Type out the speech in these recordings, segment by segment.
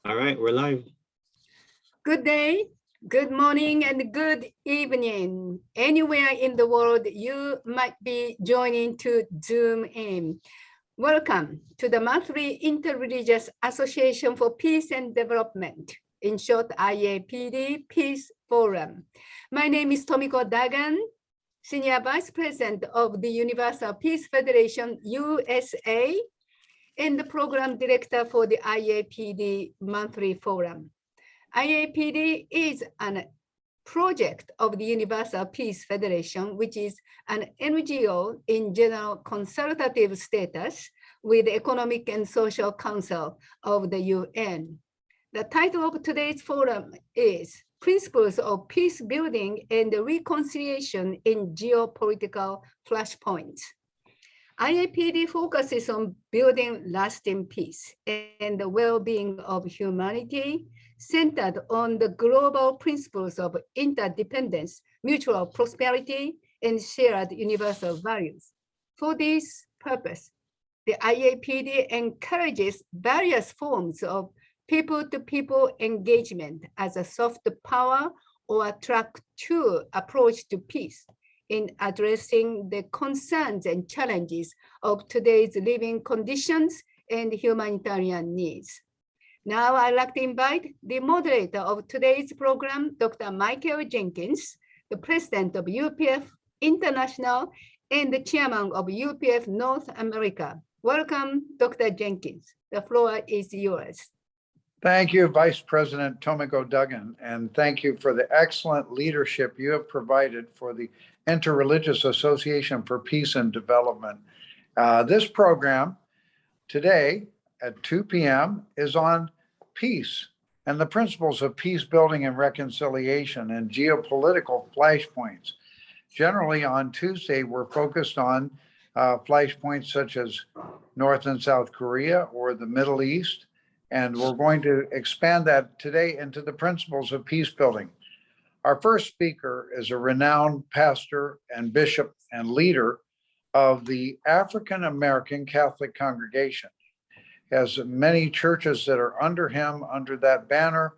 All right, we're live. Good day, good morning, and good evening. Anywhere in the world you might be joining to Zoom in. Welcome to the monthly Interreligious Association for Peace and Development, in short IAPD Peace Forum. My name is Tomiko Dagan, Senior Vice President of the Universal Peace Federation USA, and the Program Director for the IAPD Monthly Forum. IAPD is a project of the Universal Peace Federation, which is an NGO in general consultative status with the Economic and Social Council of the UN. The title of today's forum is Principles of Peace Building and Reconciliation in Geopolitical Flashpoints. IAPD focuses on building lasting peace and the well-being of humanity, centered on the global principles of interdependence, mutual prosperity, and shared universal values. For this purpose, the IAPD encourages various forms of people-to-people engagement as a soft power or track 2 approach to peace in addressing the concerns and challenges of today's living conditions and humanitarian needs. Now I'd like to invite the moderator of today's program, Dr. Michael Jenkins, the president of UPF International and the chairman of UPF North America. Welcome, Dr. Jenkins. The floor is yours. Thank you, Vice President Tomiko Duggan, and thank you for the excellent leadership you have provided for the Interreligious Association for Peace and Development. This program today at 2 p.m. is on peace and the principles of peace building and reconciliation and geopolitical flashpoints. Generally on Tuesday, we're focused on flashpoints such as North and South Korea or the Middle East. And we're going to expand that today into the principles of peace building. Our first speaker is a renowned pastor and bishop and leader of the African American Catholic congregation. He has many churches that are under him, under that banner,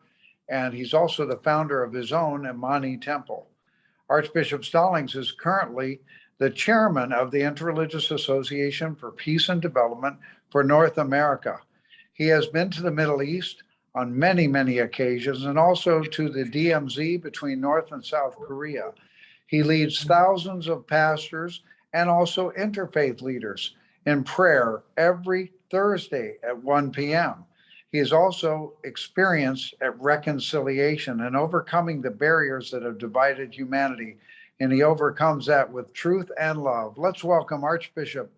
and he's also the founder of his own Imani temple. Archbishop Stallings is currently the chairman of the Interreligious Association for Peace and Development for North America. He has been to the Middle East on many, many occasions, and also to the DMZ between North and South Korea. He leads thousands of pastors and also interfaith leaders in prayer every Thursday at 1 p.m. He is also experienced at reconciliation and overcoming the barriers that have divided humanity, and he overcomes that with truth and love. Let's welcome Archbishop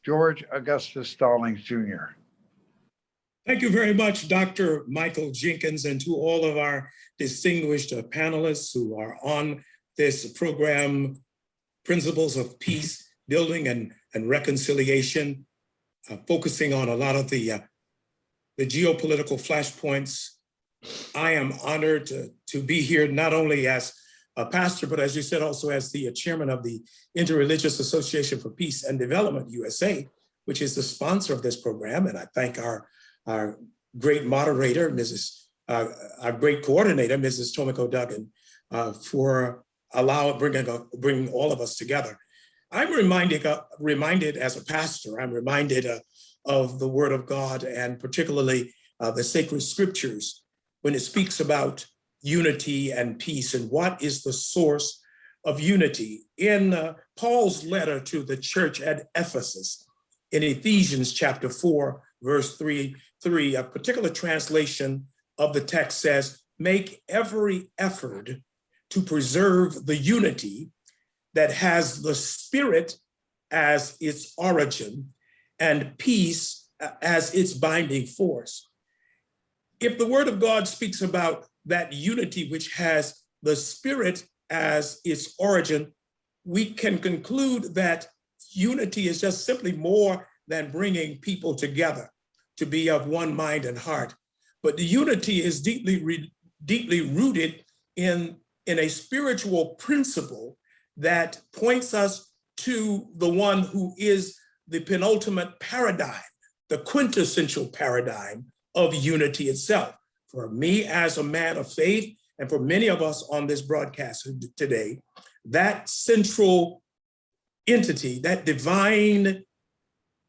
George Augustus Stallings, Jr. Thank you very much, Dr. Michael Jenkins, and to all of our distinguished panelists who are on this program, Principles of Peace Building and Reconciliation, focusing on a lot of the geopolitical flashpoints. I am honored to be here not only as a pastor, but as you said, also as the chairman of the Interreligious Association for Peace and Development USA, which is the sponsor of this program. And I thank our great moderator, our great coordinator, Mrs. Tomiko Duggan, for bringing all of us together. I'm reminded as a pastor, I'm reminded of the Word of God, and particularly the sacred scriptures when it speaks about unity and peace and what is the source of unity. In Paul's letter to the church at Ephesus, in Ephesians chapter 4, verse 3, a particular translation of the text says, make every effort to preserve the unity that has the Spirit as its origin and peace as its binding force. If the Word of God speaks about that unity which has the Spirit as its origin, we can conclude that unity is just simply more than bringing people together to be of one mind and heart. But the unity is deeply rooted in a spiritual principle that points us to the one who is the penultimate paradigm, the quintessential paradigm of unity itself. For me as a man of faith, and for many of us on this broadcast today, that central entity, that divine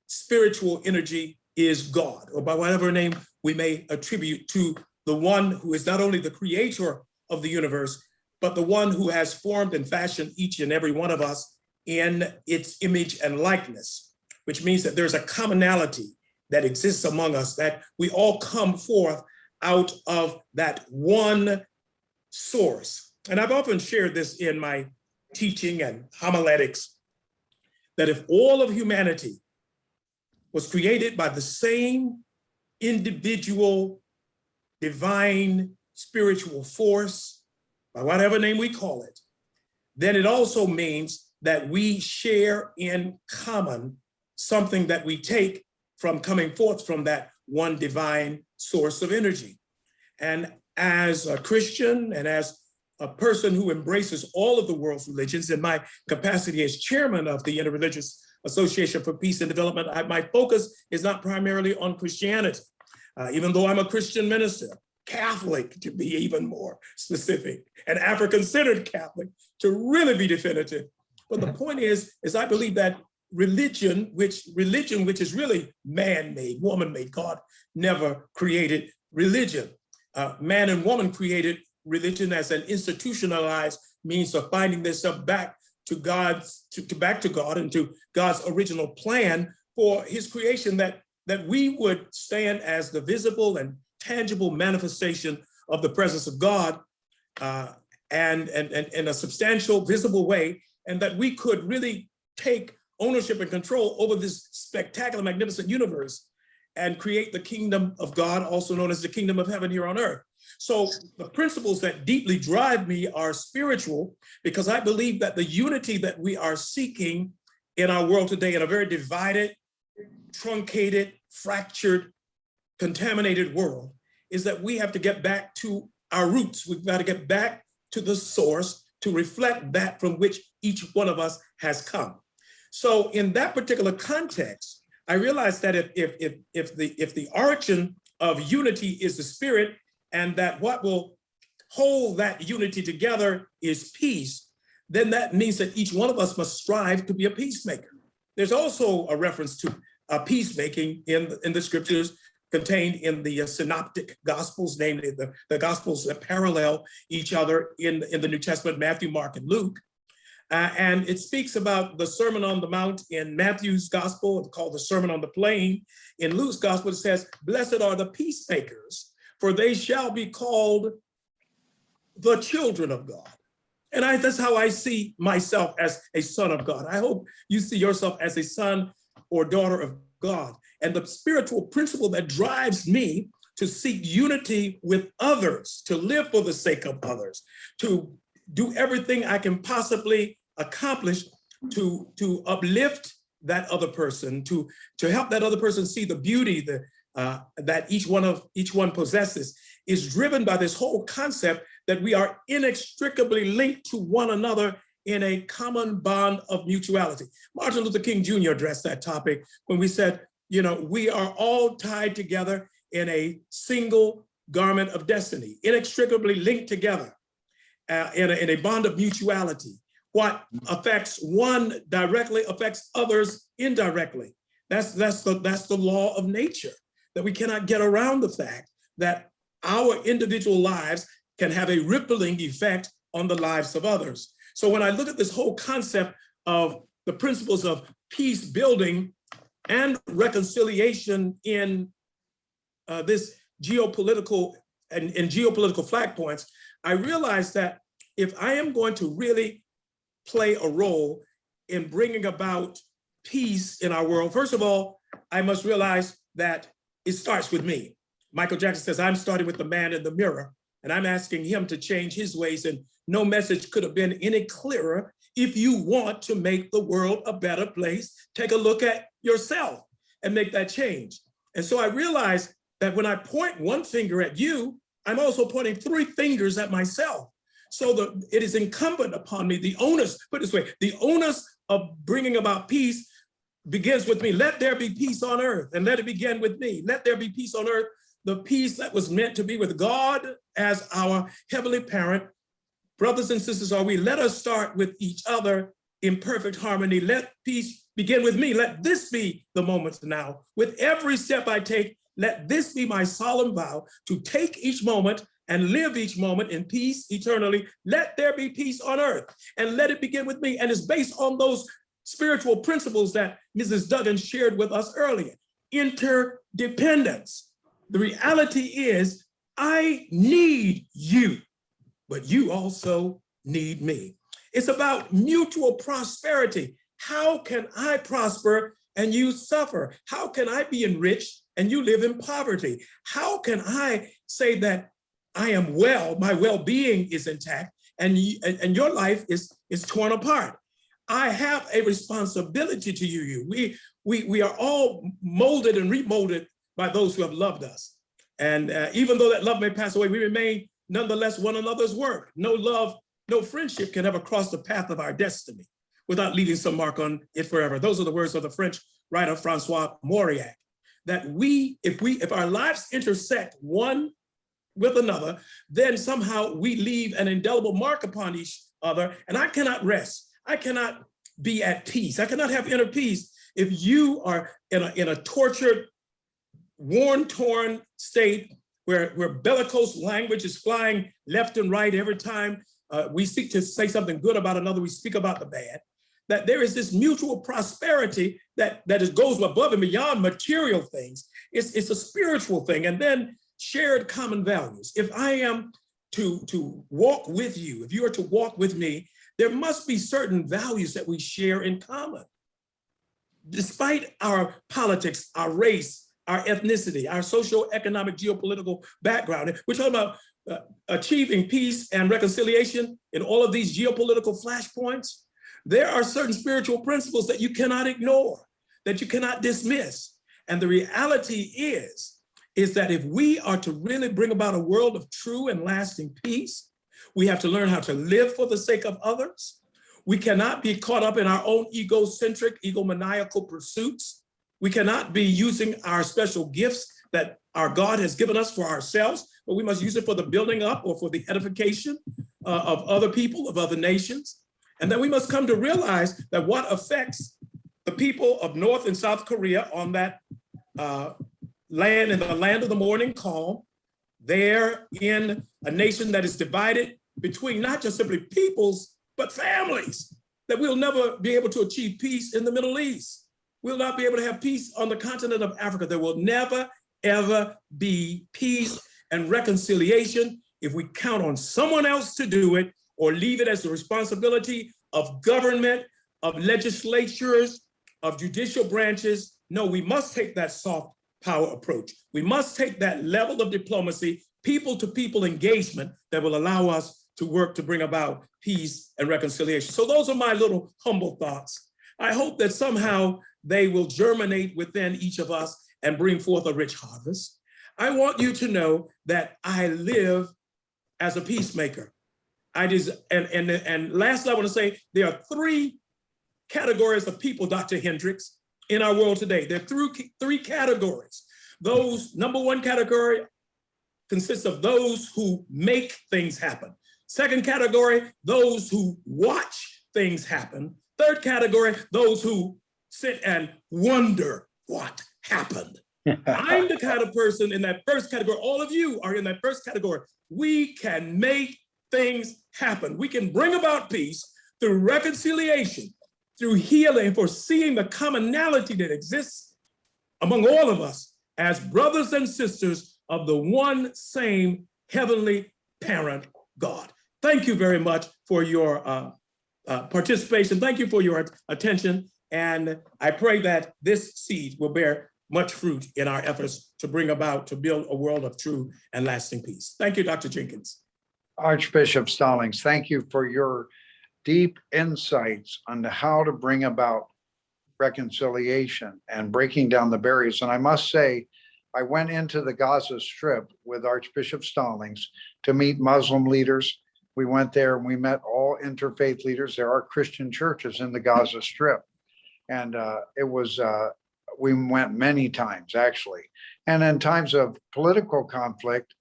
spiritual energy is God, or by whatever name we may attribute to the one who is not only the creator of the universe, but the one who has formed and fashioned each and every one of us in its image and likeness, which means that there's a commonality that exists among us, that we all come forth out of that one source. And I've often shared this in my teaching and homiletics, that if all of humanity was created by the same individual divine spiritual force, by whatever name we call it, then it also means that we share in common something that we take from coming forth from that one divine source of energy. And as a Christian and as a person who embraces all of the world's religions, in my capacity as chairman of the Interreligious Association for Peace and Development, my focus is not primarily on Christianity, even though I'm a Christian minister, Catholic to be even more specific, and African-centered Catholic to really be definitive. But the point is I believe that religion, which is really man-made, woman-made, God never created religion. Man and woman created religion as an institutionalized means of finding themselves back to God and to God's original plan for his creation, that we would stand as the visible and tangible manifestation of the presence of God and in a substantial, visible way, and that we could really take ownership and control over this spectacular, magnificent universe and create the kingdom of God, also known as the kingdom of heaven here on earth. So the principles that deeply drive me are spiritual, because I believe that the unity that we are seeking in our world today, in a very divided, truncated, fractured, contaminated world, is that we have to get back to our roots. We've got to get back to the source to reflect that from which each one of us has come. So in that particular context, I realized that if the origin of unity is the spirit, and that what will hold that unity together is peace, then that means that each one of us must strive to be a peacemaker. There's also a reference to peacemaking in the scriptures contained in the synoptic gospels, namely the gospels that parallel each other in the New Testament, Matthew, Mark, and Luke. And it speaks about the Sermon on the Mount in Matthew's gospel, called the Sermon on the Plain. In Luke's gospel, it says, "Blessed are the peacemakers, for they shall be called the children of God." And that's how I see myself, as a son of God. I hope you see yourself as a son or daughter of God. And the spiritual principle that drives me to seek unity with others, to live for the sake of others, to do everything I can possibly accomplish to uplift that other person, to help that other person see the beauty that each one possesses, is driven by this whole concept that we are inextricably linked to one another in a common bond of mutuality. Martin Luther King Jr. addressed that topic when we said, we are all tied together in a single garment of destiny, inextricably linked together in a bond of mutuality. What affects one directly affects others indirectly. That's the law of nature, that we cannot get around the fact that our individual lives can have a rippling effect on the lives of others. So when I look at this whole concept of the principles of peace building and reconciliation in this geopolitical and in geopolitical flashpoints, I realize that if I am going to really play a role in bringing about peace in our world, first of all, I must realize that it starts with me. Michael Jackson says, "I'm starting with the man in the mirror, and I'm asking him to change his ways." And no message could have been any clearer. If you want to make the world a better place, take a look at yourself and make that change. And so I realized that when I point one finger at you, I'm also pointing three fingers at myself. So it is incumbent upon me, the onus, put it this way, the onus of bringing about peace begins with me. Let there be peace on earth, and let it begin with me. Let there be peace on earth the peace that was meant to be with God as our heavenly parent. Brothers and sisters, are we? Let us start with each other in perfect harmony. Let peace begin with me. Let this be the moment now. With every step I take, let this be my solemn vow to take each moment and live each moment in peace eternally. Let there be peace on earth, and let it begin with me. And it's based on those spiritual principles that Mrs. Duggan shared with us earlier. Interdependence. The reality is, I need you, but you also need me. It's about mutual prosperity. How can I prosper and you suffer? How can I be enriched and you live in poverty? How can I say that I am well, my well-being is intact, and your life is torn apart? I have a responsibility to you. We are all molded and remolded by those who have loved us. And even though that love may pass away, we remain nonetheless one another's work. No love, no friendship can ever cross the path of our destiny without leaving some mark on it forever. Those are the words of the French writer Francois Mauriac, that if our lives intersect one with another, then somehow we leave an indelible mark upon each other. And I cannot rest. I cannot be at peace. I cannot have inner peace if you are in a tortured, worn, torn state where bellicose language is flying left and right every time we seek to say something good about another, we speak about the bad. That there is this mutual prosperity that goes above and beyond material things. It's a spiritual thing. And then shared common values. If I am to walk with you, if you are to walk with me, there must be certain values that we share in common. Despite our politics, our race, our ethnicity, our socioeconomic, geopolitical background, we're talking about achieving peace and reconciliation in all of these geopolitical flashpoints. There are certain spiritual principles that you cannot ignore, that you cannot dismiss. And the reality is that if we are to really bring about a world of true and lasting peace, we have to learn how to live for the sake of others. We cannot be caught up in our own egocentric, egomaniacal pursuits. We cannot be using our special gifts that our God has given us for ourselves, but we must use it for the building up or for the edification of other people, of other nations. And then we must come to realize that what affects the people of North and South Korea on that land, in the land of the morning calm, there in a nation that is divided between not just simply peoples, but families, that we'll never be able to achieve peace in the Middle East. We'll not be able to have peace on the continent of Africa. There will never, ever be peace and reconciliation if we count on someone else to do it or leave it as the responsibility of government, of legislatures, of judicial branches. No, we must take that soft power approach. We must take that level of diplomacy, people-to-people engagement that will allow us to work to bring about peace and reconciliation. So those are my little humble thoughts. I hope that somehow they will germinate within each of us and bring forth a rich harvest. I want you to know that I live as a peacemaker. And lastly, I want to say there are three categories of people, Dr. Hendricks, in our world today. There are three categories. Those, number one category consists of those who make things happen. Second category, those who watch things happen. Third category, those who sit and wonder what happened. I'm the kind of person in that first category. All of you are in that first category. We can make things happen. We can bring about peace through reconciliation, through healing, for seeing the commonality that exists among all of us as brothers and sisters of the one same heavenly parent, God. Thank you very much for your participation. Thank you for your attention. And I pray that this seed will bear much fruit in our efforts to build a world of true and lasting peace. Thank you, Dr. Jenkins. Archbishop Stallings, thank you for your deep insights on how to bring about reconciliation and breaking down the barriers. And I must say, I went into the Gaza Strip with Archbishop Stallings to meet Muslim leaders. We went there and we met all interfaith leaders. There are Christian churches in the Gaza Strip. And it was we went many times, actually. And in times of political conflict,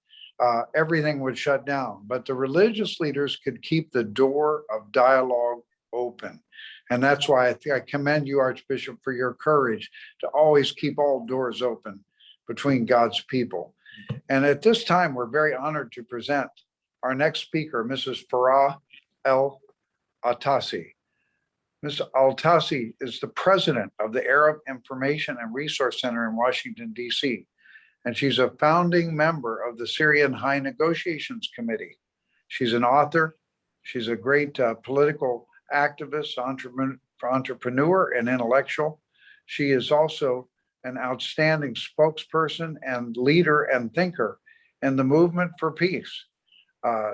everything would shut down. But the religious leaders could keep the door of dialogue open. And that's why I commend you, Archbishop, for your courage to always keep all doors open between God's people. And at this time, we're very honored to present our next speaker, Mrs. Farah Atassi. Ms. Atassi is the president of the Arab Information and Resource Center in Washington, D.C., and she's a founding member of the Syrian High Negotiations Committee. She's an author. She's a great political activist, entrepreneur, and intellectual. She is also an outstanding spokesperson and leader and thinker in the movement for peace.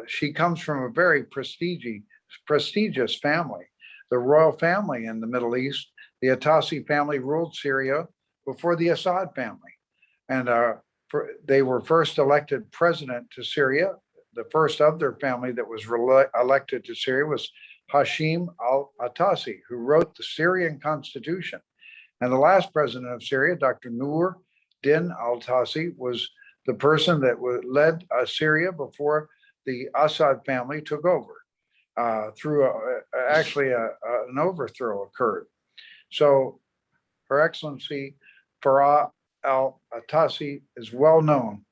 She comes from a very prestigious family, the royal family in the Middle East. The Atassi family ruled Syria before the Assad family. And they were first elected president to Syria. The first of their family that was elected to Syria was Hashim al-Atassi, who wrote the Syrian constitution. And the last president of Syria, Dr. Nur Din al-Atassi, was the person that led Syria before the Assad family took over, through an overthrow occurred. So Her Excellency Farah al-Atassi is well known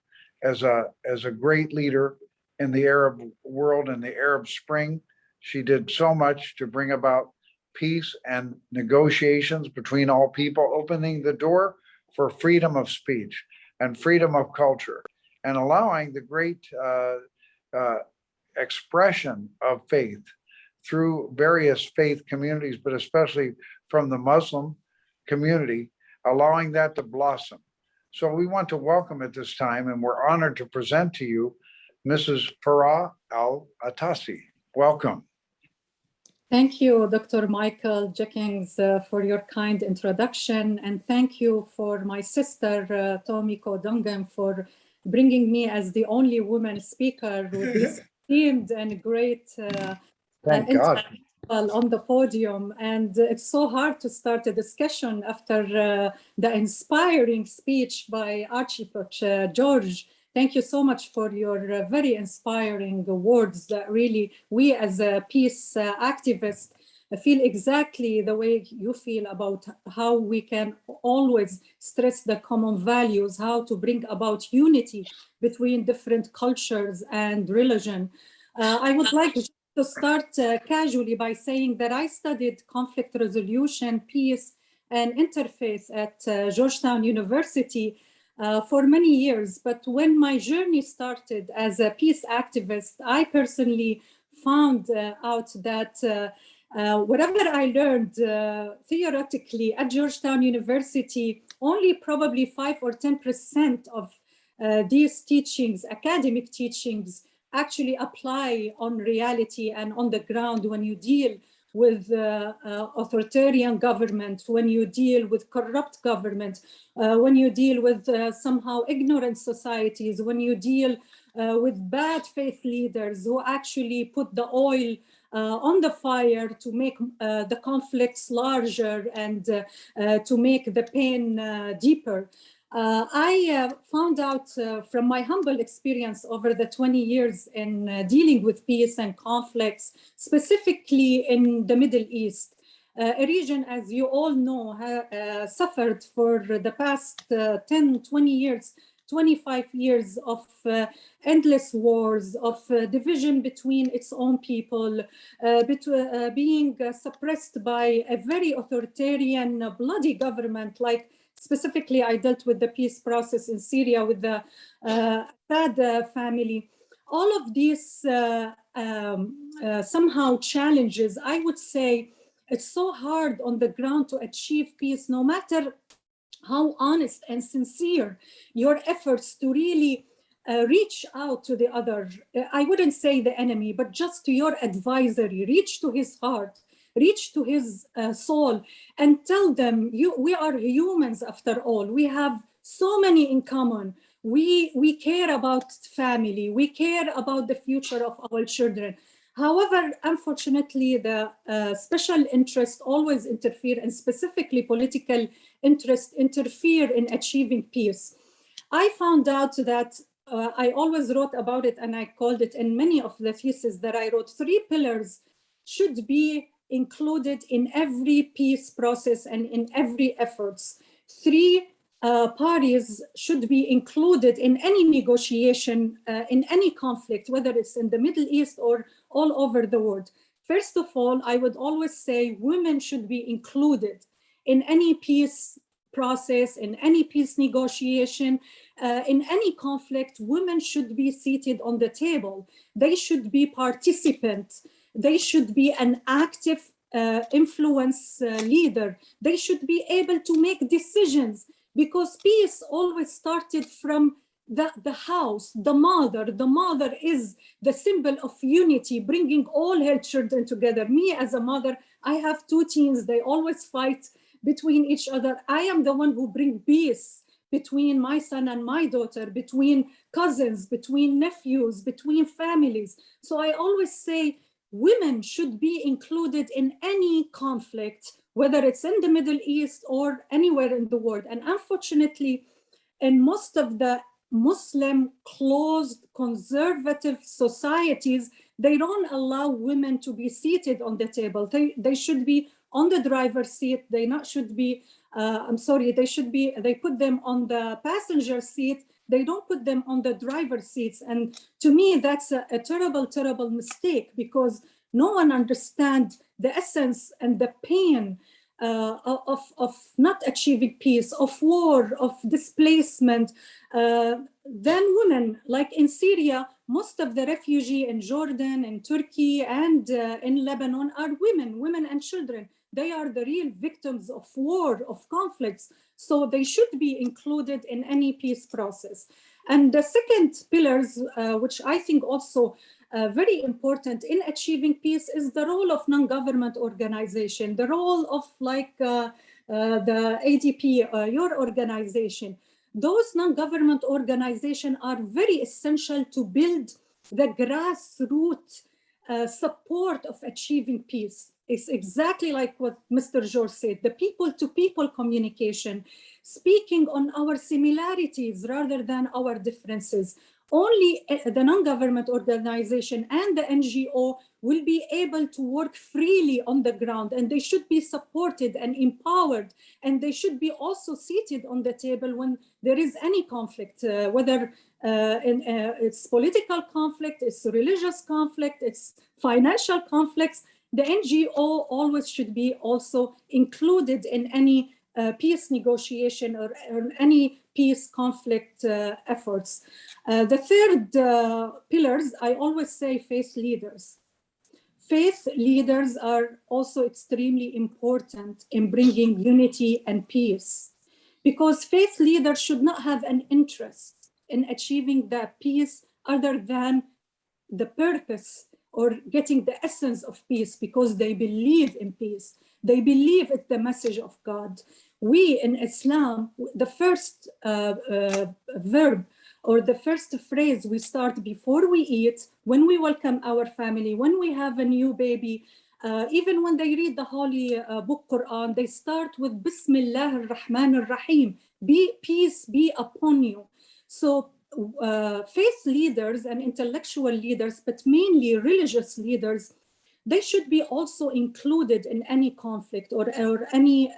as a great leader in the Arab world and the Arab Spring. She did so much to bring about peace and negotiations between all people, opening the door for freedom of speech and freedom of culture, and allowing the great expression of faith through various faith communities, but especially from the Muslim community, allowing that to blossom. So we want to welcome at this time, and we're honored to present to you Mrs. Farah al-Atassi. Welcome. Thank you, Dr. Michael Jenkins, for your kind introduction. And thank you for my sister, Tomiko Dungan, for bringing me as the only woman speaker with this esteemed and great on the podium. And it's so hard to start a discussion after the inspiring speech by Archbishop George. Thank you so much for your very inspiring words that really we as a peace activists feel exactly the way you feel about how we can always stress the common values, how to bring about unity between different cultures and religion. I would like to start casually by saying that I studied conflict resolution, peace, and interfaith at Georgetown University for many years. But when my journey started as a peace activist, I personally found out that whatever I learned theoretically at Georgetown University, only probably 5 or 10% of these teachings, academic teachings, actually apply on reality and on the ground when you deal with authoritarian government, when you deal with corrupt government, when you deal with somehow ignorant societies, when you deal with bad faith leaders who actually put the oil on the fire to make the conflicts larger and to make the pain deeper. I found out from my humble experience over the 20 years in dealing with peace and conflicts, specifically in the Middle East, a region, as you all know, suffered for the past 10, 20 years, 25 years of endless wars, of division between its own people, being suppressed by a very authoritarian, bloody government. Like specifically, I dealt with the peace process in Syria with the Assad family. All of these somehow challenges, I would say, it's so hard on the ground to achieve peace, no matter how honest and sincere your efforts to really reach out to the other. I wouldn't say the enemy, but just to your advisory, reach to his heart, reach to his soul and tell them, we are humans after all. We have so many in common. We care about family. We care about the future of our children. However, unfortunately, the special interest always interfere, and specifically political interest interfere in achieving peace. I found out that I always wrote about it, and I called it in many of the theses that I wrote, 3 pillars should be included in every peace process and in every efforts. 3 parties should be included in any negotiation, in any conflict, whether it's in the Middle East or all over the world. First of all, I would always say women should be included in any peace process, in any peace negotiation, in any conflict. Women should be seated on the table. They should be participants. They should be an active influence leader. They should be able to make decisions, because peace always started from the house, the mother. The mother is the symbol of unity, bringing all her children together. Me as a mother, I have 2 teens. They always fight between each other. I am the one who brings peace between my son and my daughter, between cousins, between nephews, between families. So I always say women should be included in any conflict, whether it's in the Middle East or anywhere in the world. And unfortunately, in most of the Muslim closed conservative societies, they don't allow women to be seated on the table. They should be on the driver's seat. They should be, they put them on the passenger seat. They don't put them on the driver's seats. And to me, that's a terrible, terrible mistake, because no one understands the essence and the pain of not achieving peace, of war, of displacement. Then women, like in Syria, most of the refugees in Jordan, in Turkey, and in Lebanon are women and children. They are the real victims of war, of conflicts. So they should be included in any peace process. And the second pillars, which I think also very important in achieving peace, is the role of non-government organization, the role of the ADP, your organization. Those non-government organizations are very essential to build the grassroots support of achieving peace. It's exactly like what Mr. George said, the people-to-people communication, speaking on our similarities rather than our differences. Only the non-government organization and the NGO will be able to work freely on the ground, and they should be supported and empowered, and they should be also seated on the table when there is any conflict, whether it's political conflict, it's religious conflict, it's financial conflicts. The NGO always should be also included in any peace negotiation or any peace conflict efforts. The third pillars, I always say faith leaders. Faith leaders are also extremely important in bringing unity and peace, because faith leaders should not have an interest in achieving that peace other than the purpose or getting the essence of peace, because they believe in peace. They believe it's the message of God. We in Islam, the first verb or the first phrase we start before we eat, when we welcome our family, when we have a new baby, even when they read the holy book Quran, they start with Bismillah ar-Rahman ar-Rahim, peace be upon you. So faith leaders and intellectual leaders, but mainly religious leaders, they should be also included in any conflict or any,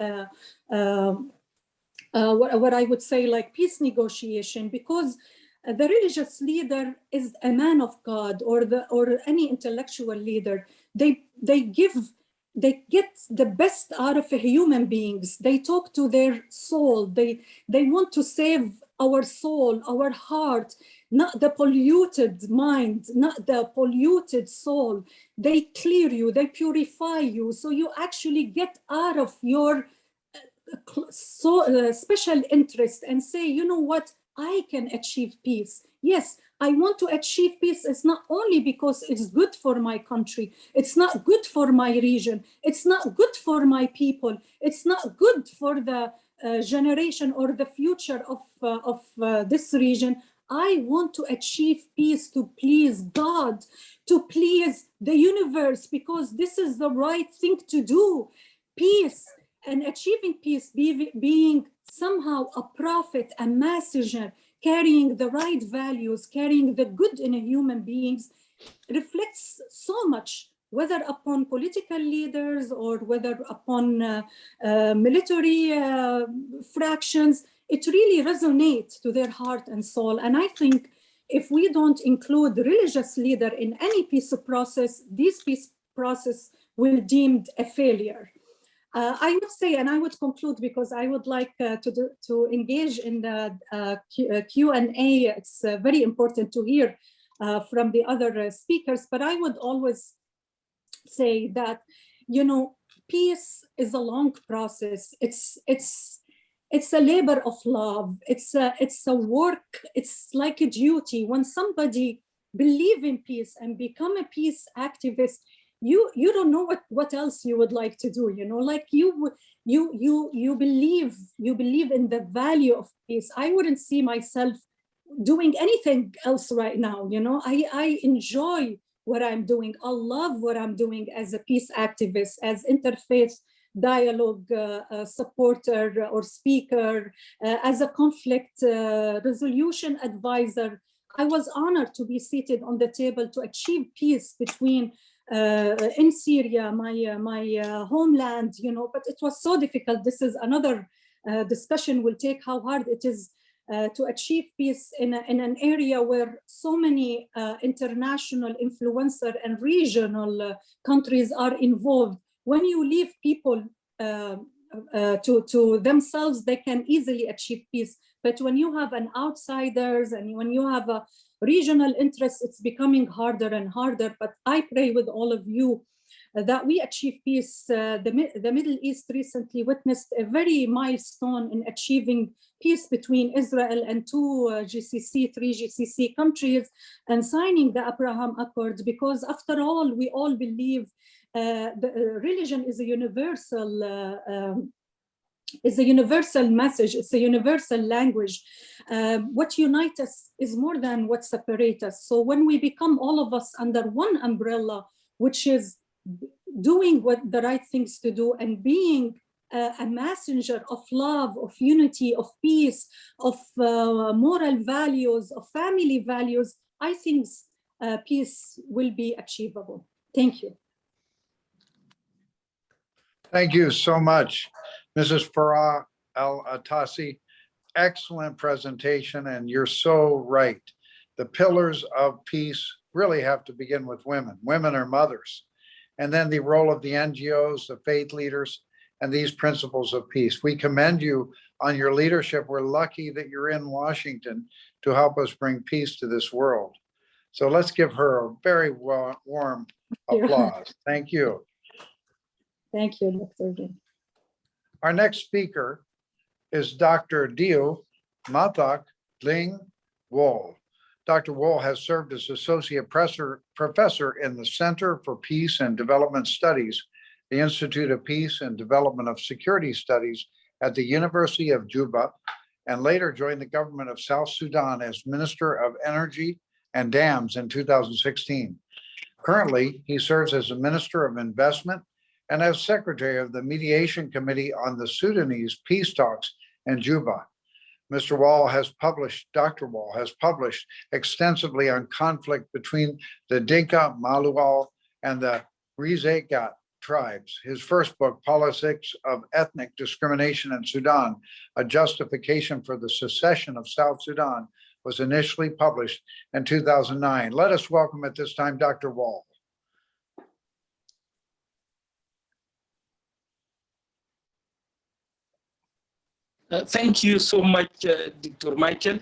what I would say, like peace negotiation, because the religious leader is a man of God, or any intellectual leader. They get the best out of human beings. They talk to their soul. They want to save our soul, our heart, not the polluted mind, not the polluted soul. They clear you, they purify you, so you actually get out of your special interest and say, you know what, I can achieve peace. Yes, I want to achieve peace. It's not only because it's good for my country. It's not good for my region. It's not good for my people. It's not good for the generation or the future of this region. I want to achieve peace to please God, to please the universe, because this is the right thing to do. Peace and achieving peace, being somehow a prophet, a messenger, carrying the right values, carrying the good in a human beings, reflects so much, whether upon political leaders or whether upon military fractions. It really resonates to their heart and soul. And I think if we don't include religious leader in any peace process, this peace process will be deemed a failure. I would say, and I would conclude because I would like to engage in the Q&A. It's very important to hear from the other speakers, but I would always say that, you know, peace is a long process. It's a labor of love. It's a work. It's like a duty. When somebody believes in peace and become a peace activist, you don't know what else you would like to do. You know, like you believe in the value of peace. I wouldn't see myself doing anything else right now. You know, I enjoy what I'm doing. I love what I'm doing as a peace activist, as interfaith dialogue supporter or speaker, as a conflict resolution advisor. I was honored to be seated on the table to achieve peace between in Syria, my homeland, you know, but it was so difficult. This is another discussion will take, how hard it is to achieve peace in an area where so many international influencer and regional countries are involved. When you leave people to themselves, they can easily achieve peace. But when you have an outsiders and when you have a regional interest, it's becoming harder and harder. But I pray with all of you that we achieve peace. The Middle East recently witnessed a very milestone in achieving peace between Israel and three GCC countries, and signing the Abraham Accords, because after all, we all believe the religion is a universal message. It's a universal language. What unites us is more than what separates us. So when we become all of us under one umbrella, which is doing what the right things to do and being a messenger of love, of unity, of peace, of moral values, of family values, I think peace will be achievable. Thank you. Thank you so much, Mrs. Farah Atassi. Excellent presentation, and you're so right. The pillars of peace really have to begin with women. Women are mothers. And then the role of the NGOs, the faith leaders, and these principles of peace. We commend you on your leadership. We're lucky that you're in Washington to help us bring peace to this world. So let's give her a very warm applause. Thank you. Thank you, Dr. Dhieu. Our next speaker is Dr. Dhieu Mathok Ling Wohl. Dr. Wohl has served as associate professor in the Center for Peace and Development Studies, the Institute of Peace and Development of Security Studies at the University of Juba, and later joined the government of South Sudan as Minister of Energy and Dams in 2016. Currently, he serves as a Minister of Investment and as Secretary of the Mediation Committee on the Sudanese peace talks in Juba. Dr. Wohl has published extensively on conflict between the Dinka, Malual, and the Rizegat tribes. His first book, Politics of Ethnic Discrimination in Sudan, A Justification for the Secession of South Sudan, was initially published in 2009. Let us welcome at this time Dr. Wohl. Thank you so much, Dr. Michael.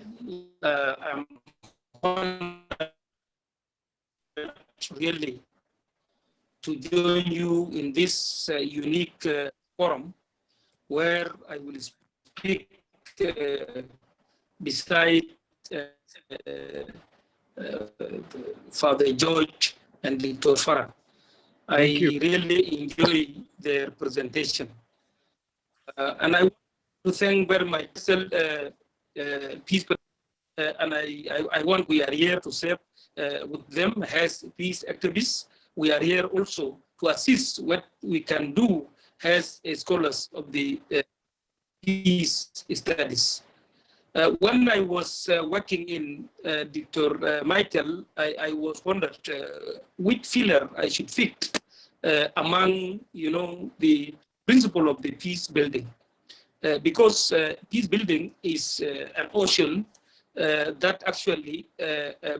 I'm honored really to join you in this unique forum where I will speak beside Father George and Dr. Farah. I really enjoy their presentation. And I want to thank very much peace and I want we are here to serve with them as peace activists. We are here also to assist what we can do as scholars of the peace studies. When I was working in Dr. Michael, I was wondered which pillar I should fit among, the principle of the peace building. Because peace building is an ocean that actually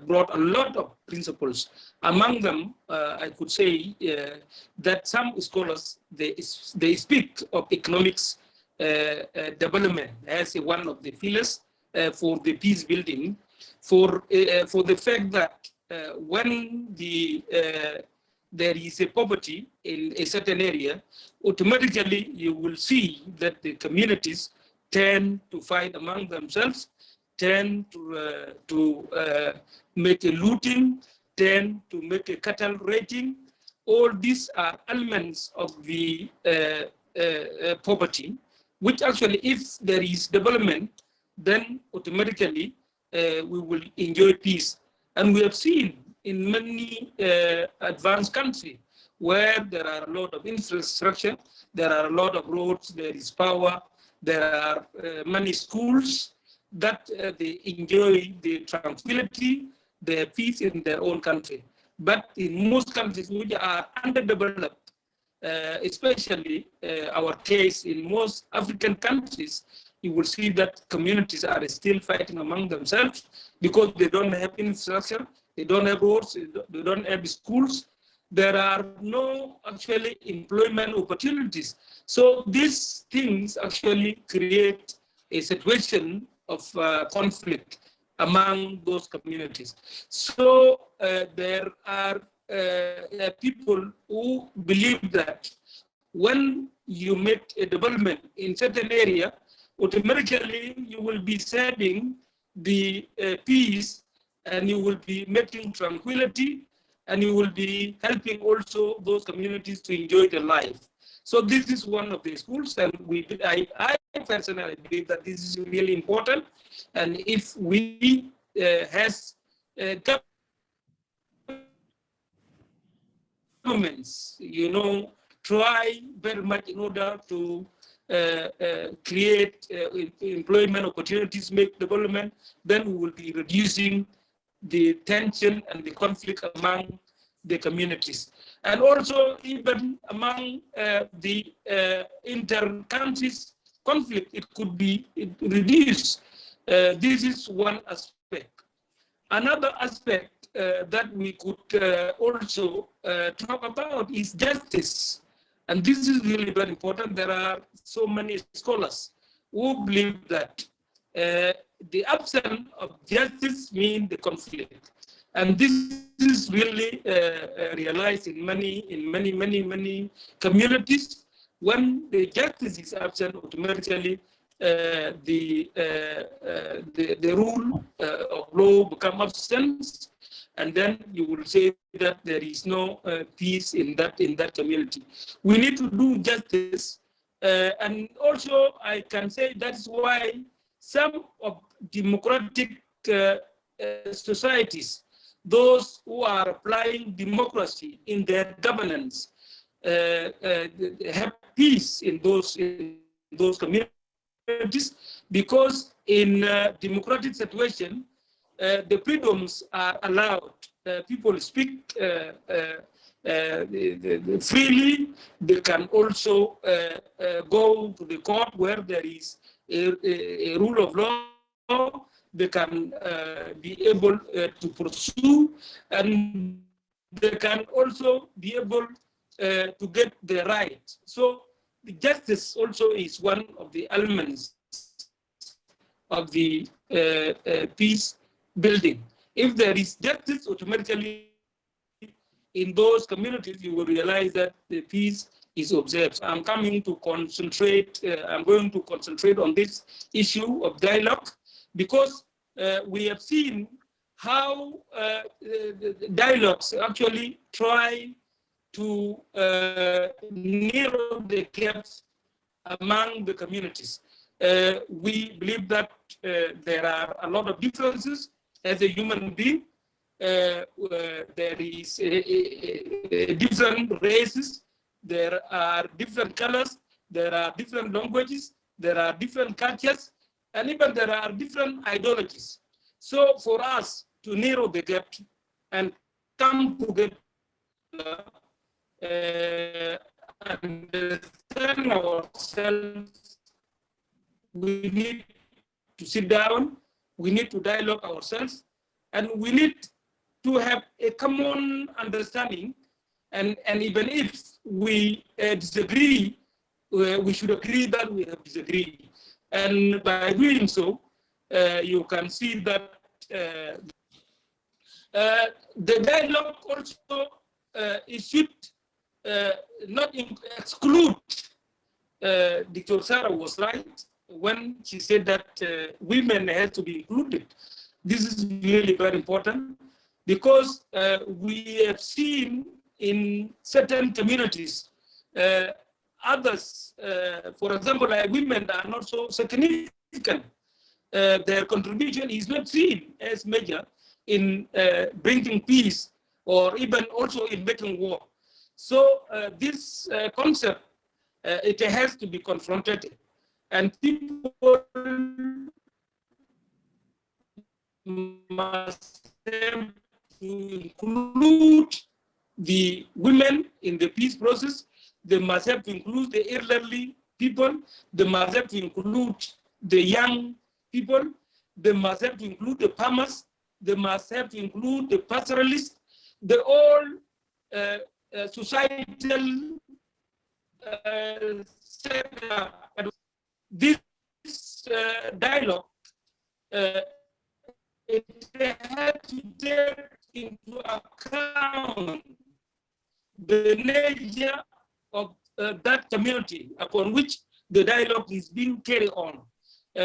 brought a lot of principles. Among them, I could say that some scholars, they speak of economics development as one of the pillars for the peace building, for the fact that when there is a poverty in a certain area, automatically you will see that the communities tend to fight among themselves, tend to make a looting, tend to make a cattle raiding. All these are elements of the poverty, which actually, if there is development, then automatically we will enjoy peace. And we have seen in many advanced countries where there are a lot of infrastructure, there are a lot of roads, there is power, there are many schools, that they enjoy the tranquility, the peace in their own country. But in most countries which are underdeveloped, especially our case in most African countries, you will see that communities are still fighting among themselves because they don't have infrastructure, they don't have roads, they don't have schools. There are no actually employment opportunities. So these things actually create a situation of conflict among those communities. So there are people who believe that when you make a development in certain area, automatically you will be serving the peace, and you will be making tranquility, and you will be helping also those communities to enjoy their life. So this is one of the schools, and I personally believe that this is really important. And if we has governments, try very much in order to create employment opportunities, make development, then we will be reducing the tension and the conflict among the communities. And also even among the inter-countries conflict, it could be reduced. This is one aspect. Another aspect that we could also talk about is justice. And this is really very important. There are so many scholars who believe that the absence of justice means the conflict. And this is really realized in many communities. When the justice is absent, automatically the rule of law become absent, and then you will say that there is no peace in that community. We need to do justice, and also I can say that's why some of democratic societies, those who are applying democracy in their governance, have peace in those communities, because in democratic situation, the freedoms are allowed. People speak freely. They can also go to the court where there is a rule of law. They can be able to pursue, and they can also be able to get the right. So the justice also is one of the elements of the peace building. If there is justice, automatically in those communities, you will realize that the peace is observed. I'm going to concentrate on this issue of dialogue, because we have seen how dialogues actually try to narrow the gaps among the communities. We believe that there are a lot of differences as a human being. There is different races, there are different colors, there are different languages, there are different cultures, and even there are different ideologies. So for us to narrow the gap and come together, understand ourselves, we need to sit down, we need to dialogue ourselves, and we need to have a common understanding. And even if we disagree, we should agree that we have disagreed. And by doing so, you can see that the dialogue also it should not exclude. Dr. Sarah was right when she said that women have to be included. This is really very important because we have seen in certain communities, others, for example, like women are not so significant. Their contribution is not seen as major in bringing peace or even also in making war. So this concept, it has to be confronted, and people must have to include the women in the peace process. They must have to include the elderly people. They must have to include the young people. They must have to include the farmers. They must have to include the pastoralists. The all societal this dialogue, it had to take into account the nature of that community upon which the dialogue is being carried on.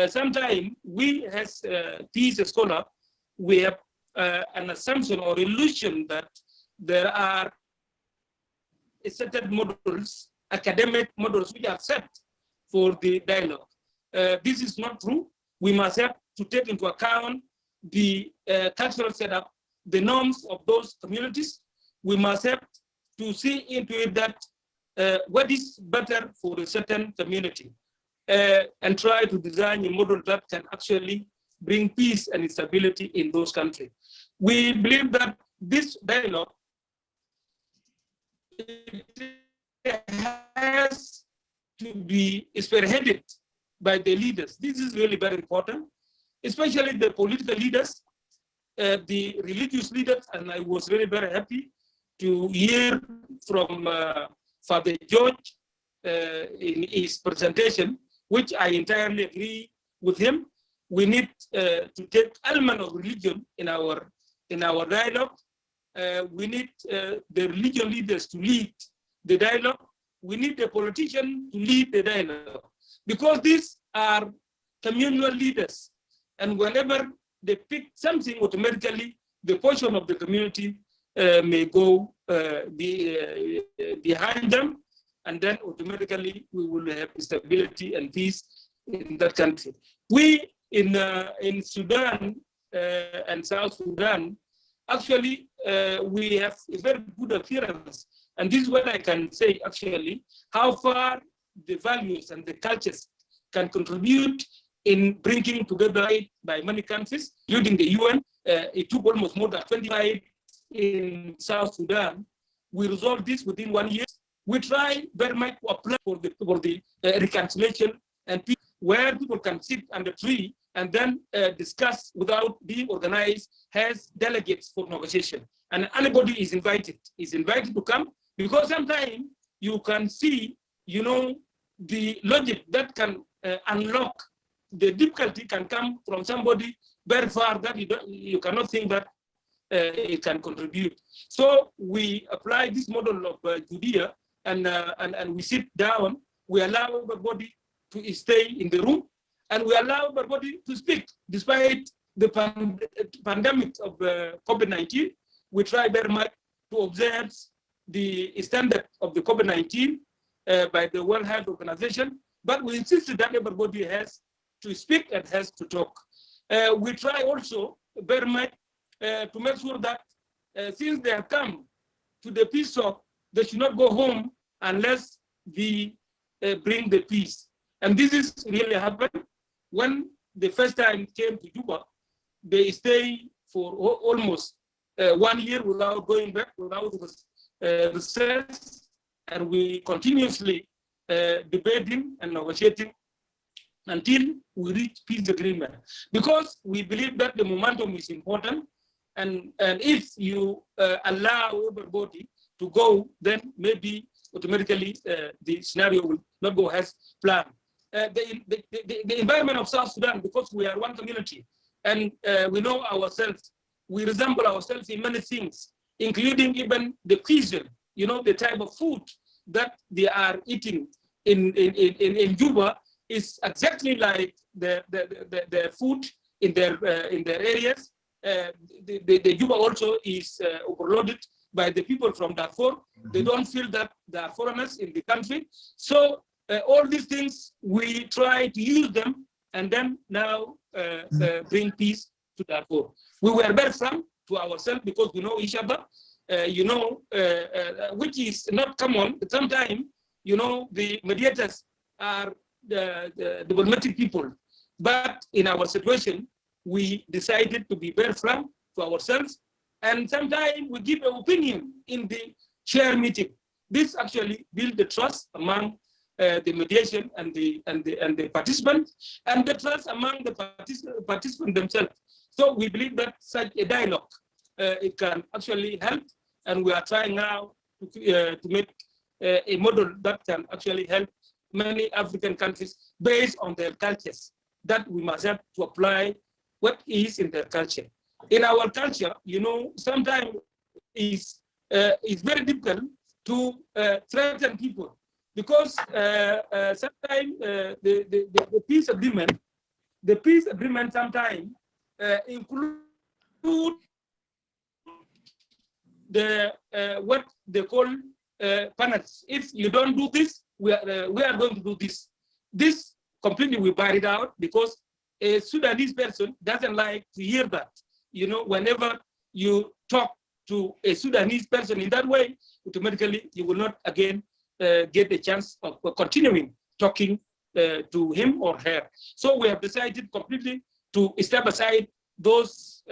Sometimes we as peace scholar, we have an assumption or illusion that there are certain models, academic models which are set for the dialogue. This is not true. We must have to take into account the cultural setup, the norms of those communities. We must have to see into it that what is better for a certain community and try to design a model that can actually bring peace and stability in those countries. We believe that this dialogue has to be spearheaded by the leaders. This is really very important, especially the political leaders, the religious leaders, and I was really very happy to hear from Father George in his presentation, which I entirely agree with him. We need to take element of religion in our dialogue. We need the religion leaders to lead the dialogue. We need the politician to lead the dialogue, because these are communal leaders. And whenever they pick something, automatically the portion of the community may go behind them, and then automatically we will have stability and peace in that country. We in Sudan and South Sudan, actually we have a very good appearance. And this is what I can say, actually, how far the values and the cultures can contribute in bringing together by many countries, including the UN. It took almost more than 25 in South Sudan. We resolved this within 1 year. We try very much to apply for the reconciliation and peace, where people can sit under a tree and then discuss without being organized as delegates for negotiation. And anybody is invited to come, because sometimes you can see, the logic that can unlock the difficulty can come from somebody very far that you cannot think that it can contribute. So we apply this model of Judea, and we sit down, we allow everybody to stay in the room, and we allow everybody to speak. Despite the pandemic of COVID-19, we try very much to observe the standard of the COVID-19 by the World Health Organization, But we insisted that everybody has to speak and has to talk. We try also very much to make sure that since they have come to the peace talk, they should not go home unless we bring the peace. And this is really happened. When the first time came to Juba, they stay for almost 1 year without going back, without recess, and we continuously debating and negotiating until we reach peace agreement. Because we believe that the momentum is important, and if you allow everybody to go, then maybe automatically the scenario will not go as planned. The environment of South Sudan, because we are one community, and we know ourselves, we resemble ourselves in many things, including even the cuisine, you know, the type of food that they are eating in Juba is exactly like the food in their areas. The Juba also is overloaded by the people from Darfur. They don't feel that there are foreigners in the country. So all these things, we try to use them and then now bring peace to Darfur. We were very frank to ourselves because we know each other, you know, which is not common. Sometimes, you know, the mediators are the diplomatic people. But in our situation, we decided to be very frank to ourselves. And sometimes we give an opinion in the chair meeting. This actually builds the trust among the mediation and the participants, and the trust among the participants themselves. So we believe that such a dialogue, it can actually help, and we are trying now to make a model that can actually help many African countries based on their cultures, that we must have to apply what is in their culture. In our culture, you know, sometimes it's very difficult to threaten people, because sometimes the peace agreement sometimes include the what they call panels. If you don't do this, we are going to do this. This completely we buy it out, because a Sudanese person doesn't like to hear that. You know, whenever you talk to a Sudanese person in that way, automatically you will not again get the chance of continuing talking to him or her. So we have decided completely to step aside those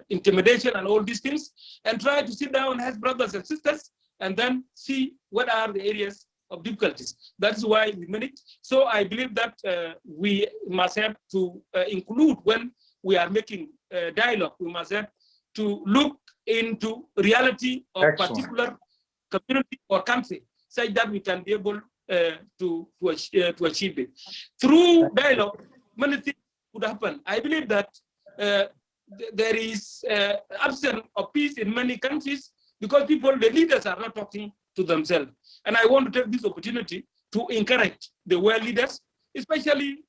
intimidation and all these things, and try to sit down as brothers and sisters, and then see what are the areas of difficulties. That's why we manage. So I believe that we must have to include, when we are making dialogue, we must have to look into reality of particular community or country, such that we can be able to achieve it. Through dialogue, many things could happen. I believe that there is absence of peace in many countries because people, the leaders, are not talking to themselves. And I want to take this opportunity to encourage the world leaders, especially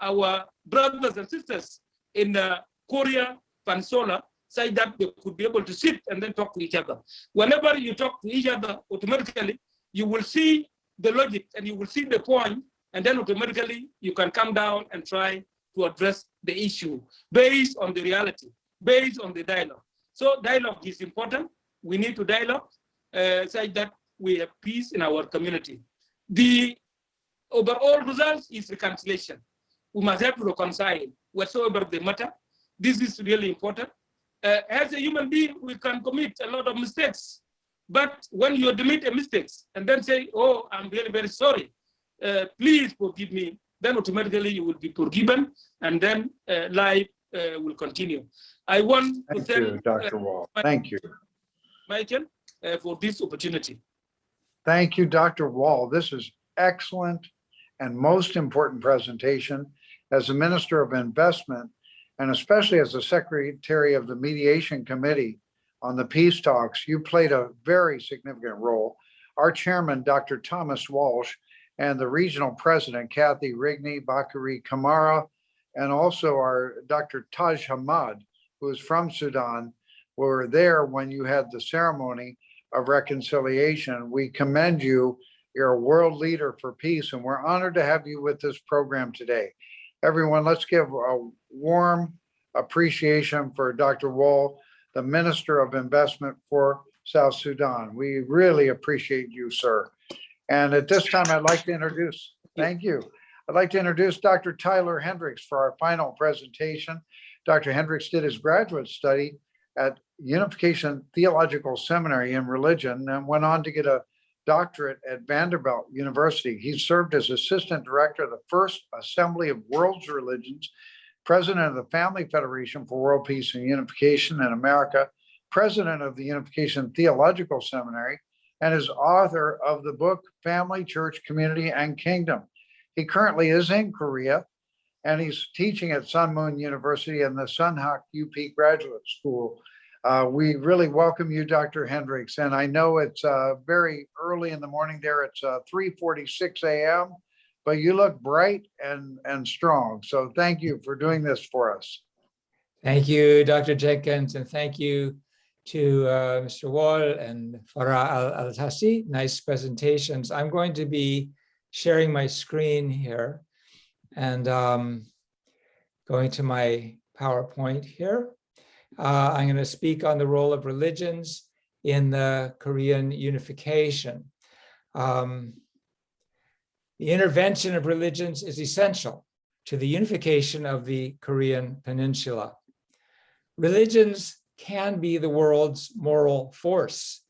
our brothers and sisters in Korea, Peninsula, such that they could be able to sit and then talk to each other. Whenever you talk to each other, automatically you will see the logic and you will see the point, and then automatically you can come down and try to address the issue based on the reality, based on the dialogue. So dialogue is important. We need to dialogue such that we have peace in our community. The overall result is reconciliation. We must have to reconcile whatsoever the matter. This is really important. As a human being, we can commit a lot of mistakes. But when you admit a mistake and then say, oh, I'm really very sorry, please forgive me, then automatically you will be forgiven, and then life will continue. I want to thank you, Dr. Wall. Thank you, Michael, for this opportunity. Thank you, Dr. Wall. This is excellent and most important presentation. As a Minister of Investment, and especially as the Secretary of the Mediation Committee on the peace talks, you played a very significant role. Our chairman, Dr. Thomas Walsh, and the regional president, Kathy Rigney, Bakari Kamara, and also our Dr. Taj Hamad, who is from Sudan, were there when you had the ceremony of reconciliation. We commend you. You're a world leader for peace, and we're honored to have you with this program today. Everyone, let's give a warm appreciation for Dr. Wall, the Minister of Investment for South Sudan. We really appreciate you, sir. And at this time, I'd like to introduce, thank you. I'd like to introduce Dr. Tyler Hendricks for our final presentation. Dr. Hendricks did his graduate study at Unification Theological Seminary in Religion and went on to get a doctorate at Vanderbilt University. He served as Assistant Director of the First Assembly of World's Religions, President of the Family Federation for World Peace and Unification in America, President of the Unification Theological Seminary, and is author of the book Family, Church, Community, and Kingdom. He currently is in Korea, and he's teaching at Sun Moon University and the Sunhak UP Graduate School. We really welcome you, Dr. Hendricks, and I know it's very early in the morning there. It's 3:46 a.m., but you look bright and strong. So thank you for doing this for us. Thank you, Dr. Jenkins, and thank you to Mr. Wall and Farah Atassi. Nice presentations. I'm going to be sharing my screen here and going to my PowerPoint here. I'm going to speak on the role of religions in the Korean unification. The intervention of religions is essential to the unification of the Korean Peninsula. Religions can be the world's moral force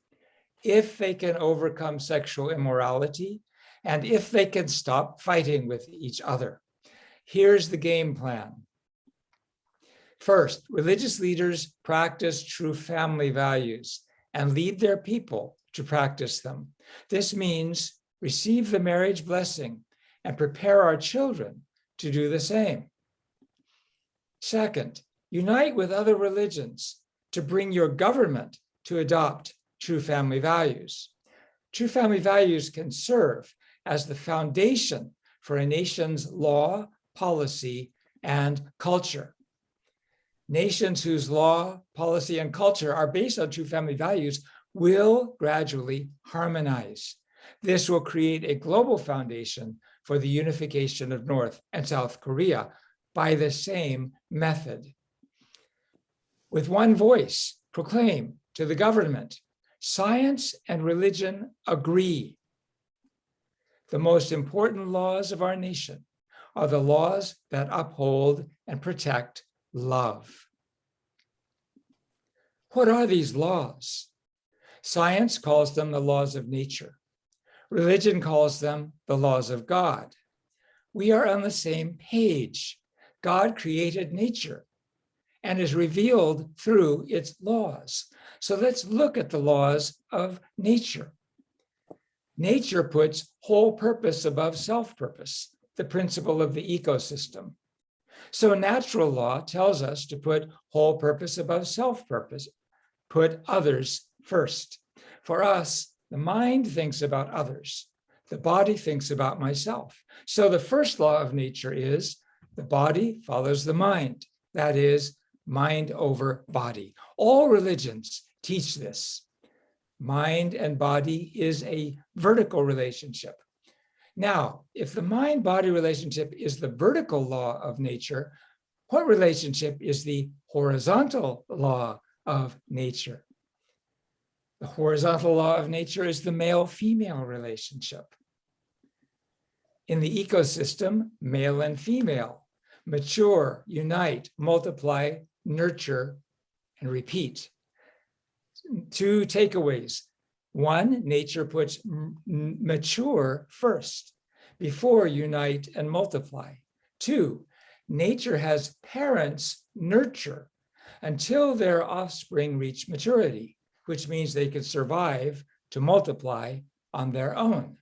if they can overcome sexual immorality and if they can stop fighting with each other. Here's the game plan. First, religious leaders practice true family values and lead their people to practice them. This means receive the marriage blessing and prepare our children to do the same. Second, unite with other religions to bring your government to adopt true family values. True family values can serve as the foundation for a nation's law, policy, and culture. Nations whose law, policy, and culture are based on true family values will gradually harmonize. This will create a global foundation for the unification of North and South Korea by the same method. With one voice, proclaim to the government, science and religion agree. The most important laws of our nation are the laws that uphold and protect love. What are these laws? Science calls them the laws of nature. Religion calls them the laws of God. We are on the same page. God created nature and is revealed through its laws. So let's look at the laws of nature. Nature puts whole purpose above self-purpose, the principle of the ecosystem. So natural law tells us to put whole purpose above self-purpose, put others first. For us, the mind thinks about others. The body thinks about myself. So the first law of nature is the body follows the mind. That is, mind over body. All religions teach this. Mind and body is a vertical relationship. Now, if the mind-body relationship is the vertical law of nature, what relationship is the horizontal law of nature? The horizontal law of nature is the male-female relationship. In the ecosystem, male and female mature, unite, multiply, nurture, and repeat. Two takeaways. One, nature puts mature first before unite and multiply. Two, nature has parents nurture until their offspring reach maturity, which means they can survive to multiply on their own.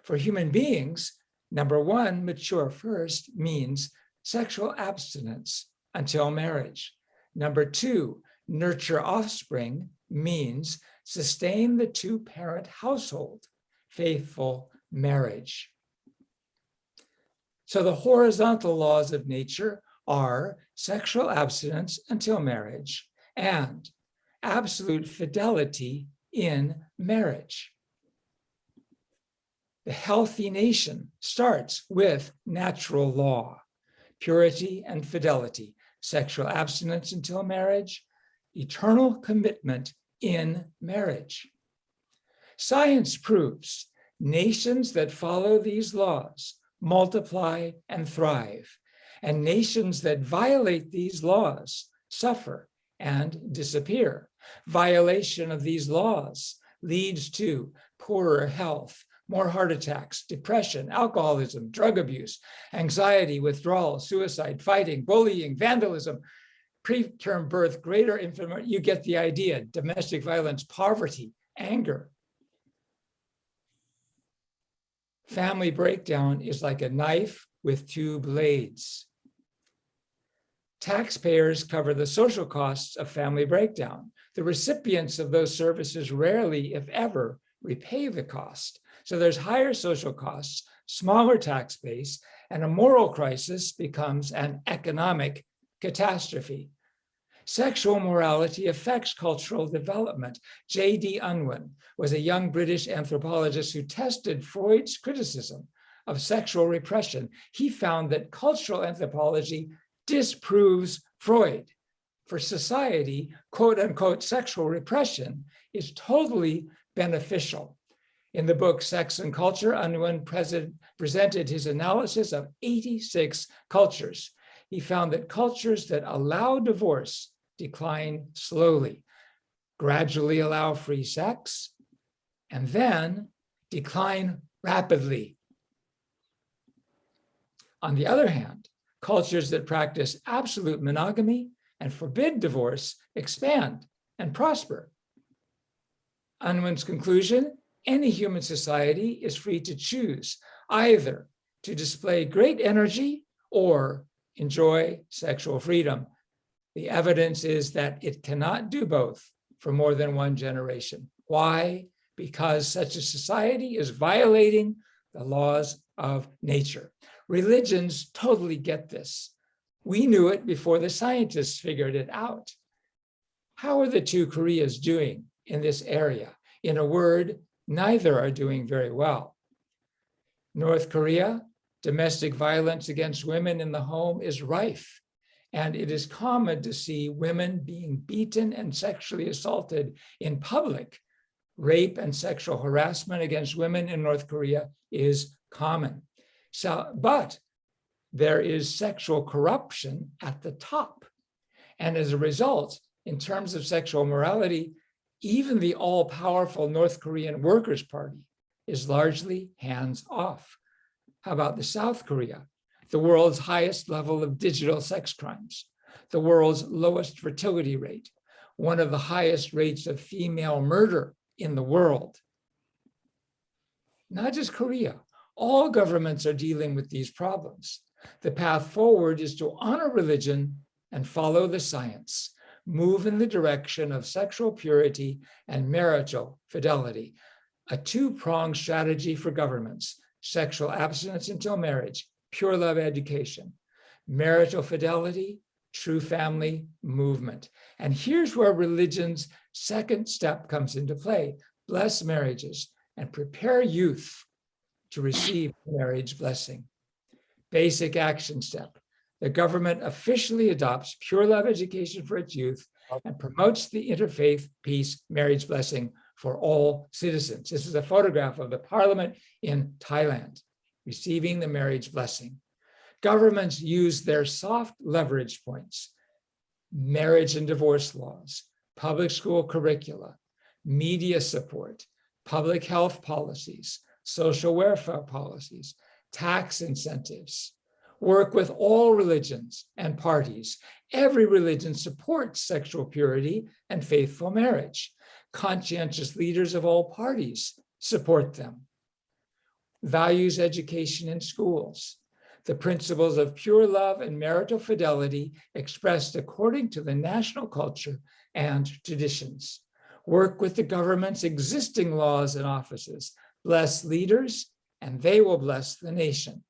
For human beings, number one, mature first means sexual abstinence until marriage. Number two, nurture offspring means sustain the two-parent household, faithful marriage. So the horizontal laws of nature are sexual abstinence until marriage and absolute fidelity in marriage. The healthy nation starts with natural law, purity and fidelity, sexual abstinence until marriage, eternal commitment in marriage. Science proves nations that follow these laws multiply and thrive, and nations that violate these laws suffer and disappear. Violation of these laws leads to poorer health, more heart attacks, depression, alcoholism, drug abuse, anxiety, withdrawal, suicide, fighting, bullying, vandalism, preterm birth, greater infant, you get the idea, domestic violence, poverty, anger. Family breakdown is like a knife with two blades. Taxpayers cover the social costs of family breakdown. The recipients of those services rarely, if ever, repay the cost. So there's higher social costs, smaller tax base, and a moral crisis becomes an economic catastrophe. Sexual morality affects cultural development. J.D. Unwin was a young British anthropologist who tested Freud's criticism of sexual repression. He found that cultural anthropology disproves Freud. For society, quote unquote, sexual repression is totally beneficial. In the book Sex and Culture, Unwin presented his analysis of 86 cultures. He found that cultures that allow divorce decline slowly, gradually allow free sex, and then decline rapidly. On the other hand, cultures that practice absolute monogamy and forbid divorce expand and prosper. Unwin's conclusion, any human society is free to choose either to display great energy or enjoy sexual freedom. The evidence is that it cannot do both for more than one generation. Why? Because such a society is violating the laws of nature. Religions totally get this. We knew it before the scientists figured it out. How are the two Koreas doing in this area? In a word, neither are doing very well. North Korea, domestic violence against women in the home is rife, and it is common to see women being beaten and sexually assaulted in public. Rape and sexual harassment against women in North Korea is common. But there is sexual corruption at the top. And as a result, in terms of sexual morality, even the all-powerful North Korean Workers' Party is largely hands-off. How about the South Korea? The world's highest level of digital sex crimes, the world's lowest fertility rate, one of the highest rates of female murder in the world. Not just Korea, all governments are dealing with these problems. The path forward is to honor religion and follow the science, move in the direction of sexual purity and marital fidelity, a two-pronged strategy for governments: sexual abstinence until marriage, pure love education, marital fidelity, true family movement. And here's where religion's second step comes into play: bless marriages and prepare youth to receive marriage blessing. Basic action step: the government officially adopts pure love education for its youth and promotes the interfaith peace marriage blessing for all citizens. This is a photograph of the parliament in Thailand receiving the marriage blessing. Governments use their soft leverage points: marriage and divorce laws, public school curricula, media support, public health policies, social welfare policies, tax incentives. Work with all religions and parties. Every religion supports sexual purity and faithful marriage. Conscientious leaders of all parties support them. Values education in schools. The principles of pure love and marital fidelity expressed according to the national culture and traditions. Work with the government's existing laws and offices. Bless leaders, and they will bless the nation.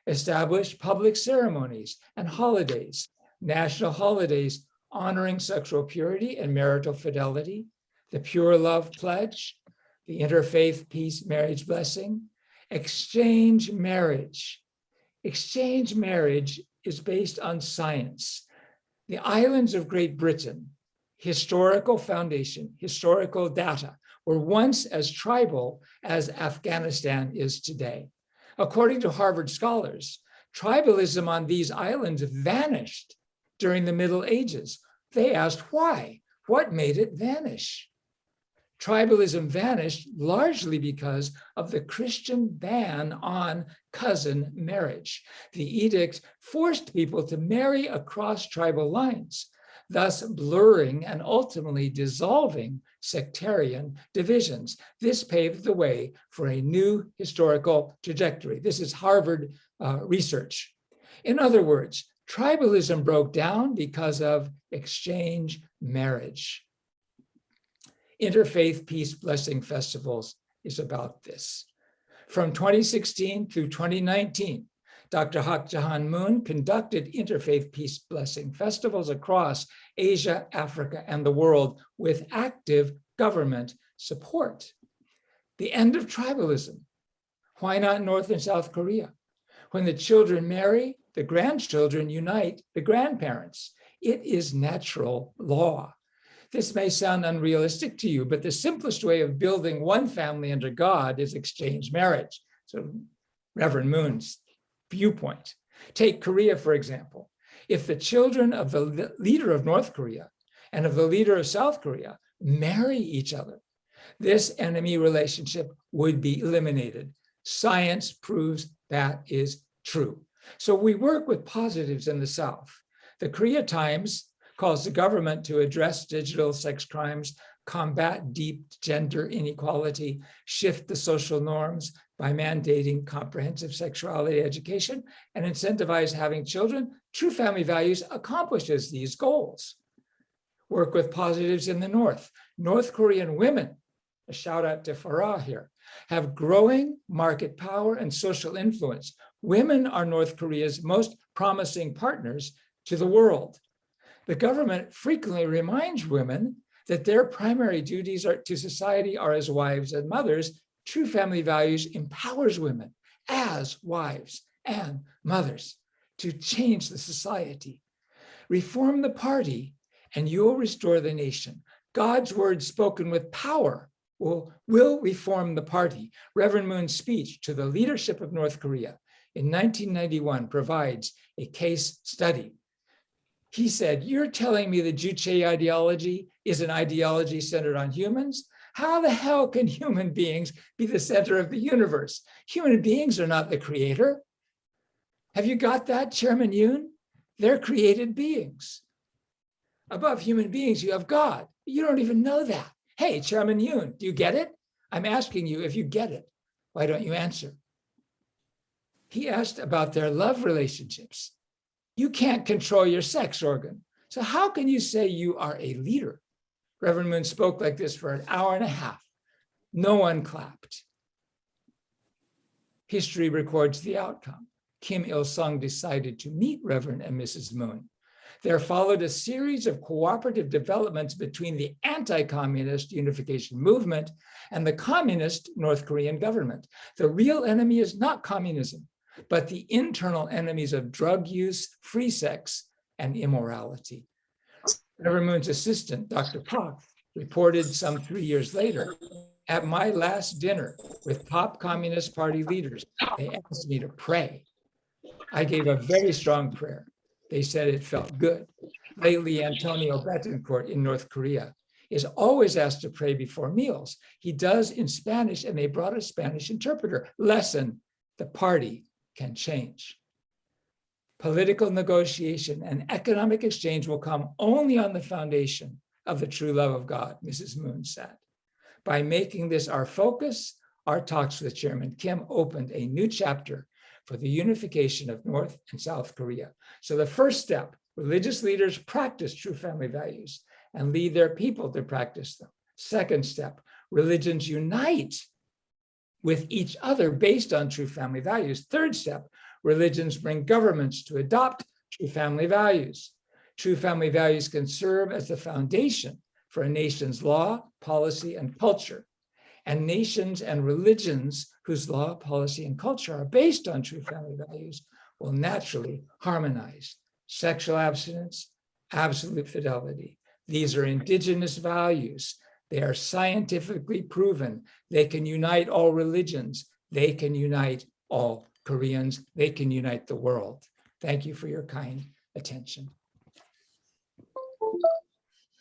Establish public ceremonies and holidays, national holidays honoring sexual purity and marital fidelity, the Pure Love Pledge, the Interfaith Peace Marriage Blessing, Exchange marriage. Exchange marriage is based on science. The islands of Great Britain, historical foundation, historical data, were once as tribal as Afghanistan is today. According to Harvard scholars, tribalism on these islands vanished during the Middle Ages. They asked why? What made it vanish? Tribalism vanished largely because of the Christian ban on cousin marriage. The edict forced people to marry across tribal lines, thus blurring and ultimately dissolving sectarian divisions. This paved the way for a new historical trajectory. This is Harvard research. In other words, tribalism broke down because of exchange marriage. Interfaith Peace Blessing Festivals is about this. From 2016 through 2019, Dr. Haq Jahan Moon conducted Interfaith Peace Blessing Festivals across Asia, Africa, and the world with active government support. The end of tribalism. Why not North and South Korea? When the children marry, the grandchildren unite the grandparents. It is natural law. This may sound unrealistic to you, but the simplest way of building one family under God is exchange marriage. So Reverend Moon's viewpoint. Take Korea, for example. If the children of the leader of North Korea and of the leader of South Korea marry each other, this enemy relationship would be eliminated. Science proves that is true. So we work with positives in the South. The Korea Times calls the government to address digital sex crimes, combat deep gender inequality, shift the social norms by mandating comprehensive sexuality education, and incentivize having children. True Family Values accomplishes these goals. Work with positives in the North. North Korean women, a shout out to Farah here, have growing market power and social influence. Women are North Korea's most promising partners to the world. The government frequently reminds women that their primary duties to society are as wives and mothers. True Family Values empowers women as wives and mothers to change the society. Reform the party and you'll restore the nation. God's word spoken with power will reform the party. Reverend Moon's speech to the leadership of North Korea in 1991 provides a case study. He said, "You're telling me the Juche ideology is an ideology centered on humans? How the hell can human beings be the center of the universe? Human beings are not the creator. Have you got that, Chairman Yoon? They're created beings. Above human beings, you have God. You don't even know that. Hey, Chairman Yoon, do you get it? I'm asking you if you get it. Why don't you answer?" He asked about their love relationships. You can't control your sex organ. So how can you say you are a leader? Reverend Moon spoke like this for an hour and a half. No one clapped. History records the outcome. Kim Il-sung decided to meet Reverend and Mrs. Moon. There followed a series of cooperative developments between the anti-communist unification movement and the communist North Korean government. The real enemy is not communism, but the internal enemies of drug use, free sex, and immorality. Reverend Moon's assistant, Dr. Pak, reported some 3 years later, "At my last dinner with top Communist Party leaders, they asked me to pray. I gave a very strong prayer. They said it felt good." Lately, Antonio Betancourt in North Korea is always asked to pray before meals. He does in Spanish, and they brought a Spanish interpreter. Lesson, the party can change. Political negotiation and economic exchange will come only on the foundation of the true love of God, Mrs. Moon said. By making this our focus, our talks with Chairman Kim opened a new chapter for the unification of North and South Korea. So the first step, religious leaders practice true family values and lead their people to practice them. Second step, religions unite with each other based on true family values. Third step, religions bring governments to adopt true family values. True family values can serve as the foundation for a nation's law, policy, and culture. And nations and religions whose law, policy, and culture are based on true family values will naturally harmonize. Sexual abstinence, absolute fidelity. These are indigenous values. They are scientifically proven. They can unite all religions. They can unite all Koreans. They can unite the world. Thank you for your kind attention.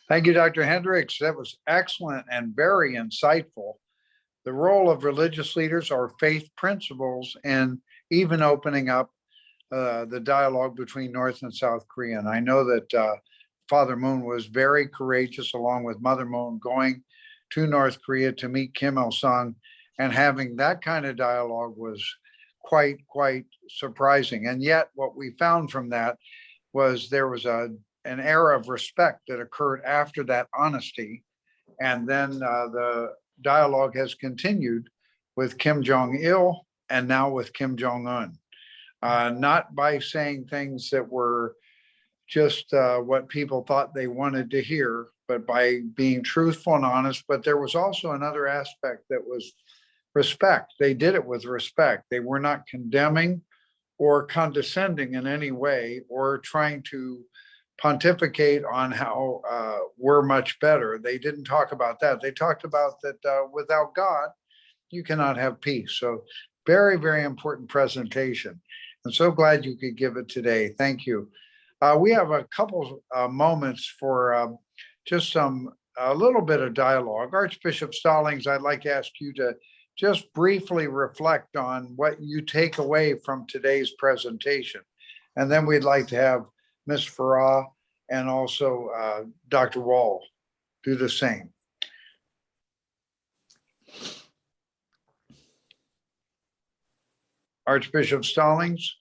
Thank you, Dr. Hendricks. That was excellent and very insightful. The role of religious leaders or faith principles in even opening up the dialogue between North and South Korea. And I know that Father Moon was very courageous, along with Mother Moon, going to North Korea to meet Kim Il-sung, and having that kind of dialogue was quite surprising. And yet what we found from that was there was an era of respect that occurred after that honesty. And then the dialogue has continued with Kim Jong-il and now with Kim Jong-un. Not by saying things that were just what people thought they wanted to hear, but by being truthful and honest. But there was also another aspect that was respect. They did it with respect. They were not condemning or condescending in any way or trying to pontificate on how we're much better. They didn't talk about that. They talked about that without God, you cannot have peace. So very, very important presentation. I'm so glad you could give it today. Thank you. We have a couple moments for just a little bit of dialogue. Archbishop Stallings, I'd like to ask you to just briefly reflect on what you take away from today's presentation. And then we'd like to have Ms. Farah and also Dr. Wall do the same. Archbishop Stallings.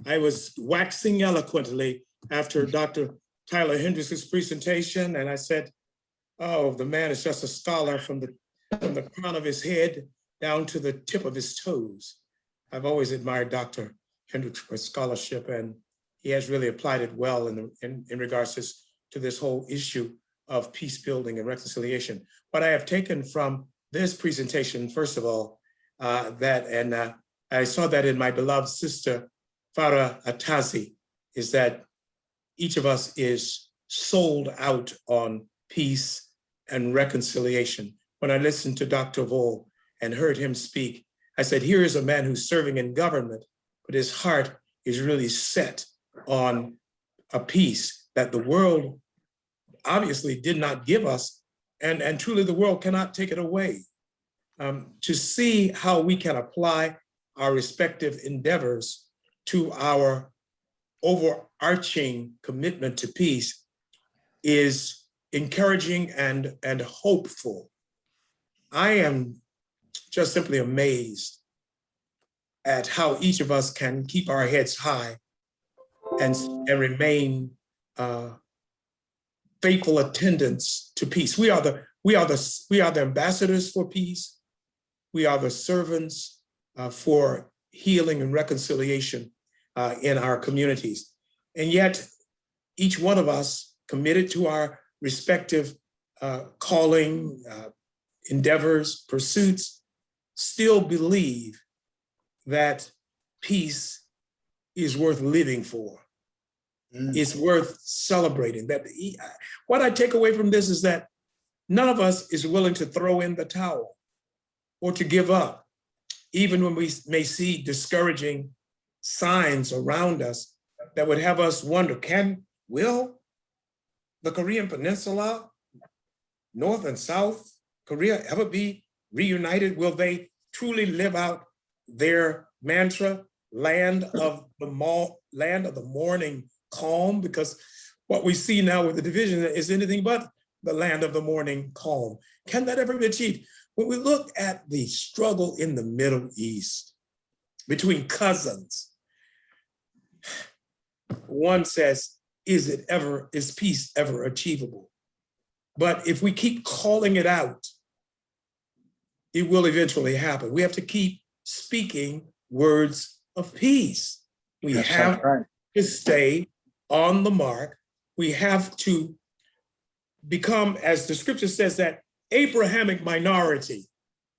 I was waxing eloquently after Dr. Tyler Hendricks' presentation, and I said, oh, the man is just a scholar from the crown of his head down to the tip of his toes. I've always admired Dr. Hendricks for scholarship, and he has really applied it well in regards to this whole issue of peace building and reconciliation. What I have taken from this presentation, first of all, I saw that in my beloved sister, Farah Atassi, is that each of us is sold out on peace and reconciliation. When I listened to Dr. Vol and heard him speak, I said, here is a man who's serving in government, but his heart is really set on a peace that the world obviously did not give us, and truly the world cannot take it away. To see how we can apply our respective endeavors to our overarching commitment to peace is encouraging and hopeful. I am just simply amazed at how each of us can keep our heads high and remain faithful attendants to peace. We are the ambassadors for peace. We are the servants for healing and reconciliation in our communities. And yet, each one of us committed to our respective calling, endeavors, pursuits, still believe that peace is worth living for. It's worth celebrating. What I take away from this is that none of us is willing to throw in the towel or to give up, even when we may see discouraging signs around us that would have us wonder, will the Korean Peninsula, North and South Korea, ever be reunited? Will they truly live out their mantra, land of the morning calm? Because what we see now with the division is anything but the land of the morning calm. Can that ever be achieved? When we look at the struggle in the Middle East between cousins, one says, is peace ever achievable? But if we keep calling it out, it will eventually happen. We have to keep speaking words of peace. We have to stay on the mark. We have to become, as the scripture says, that Abrahamic minority,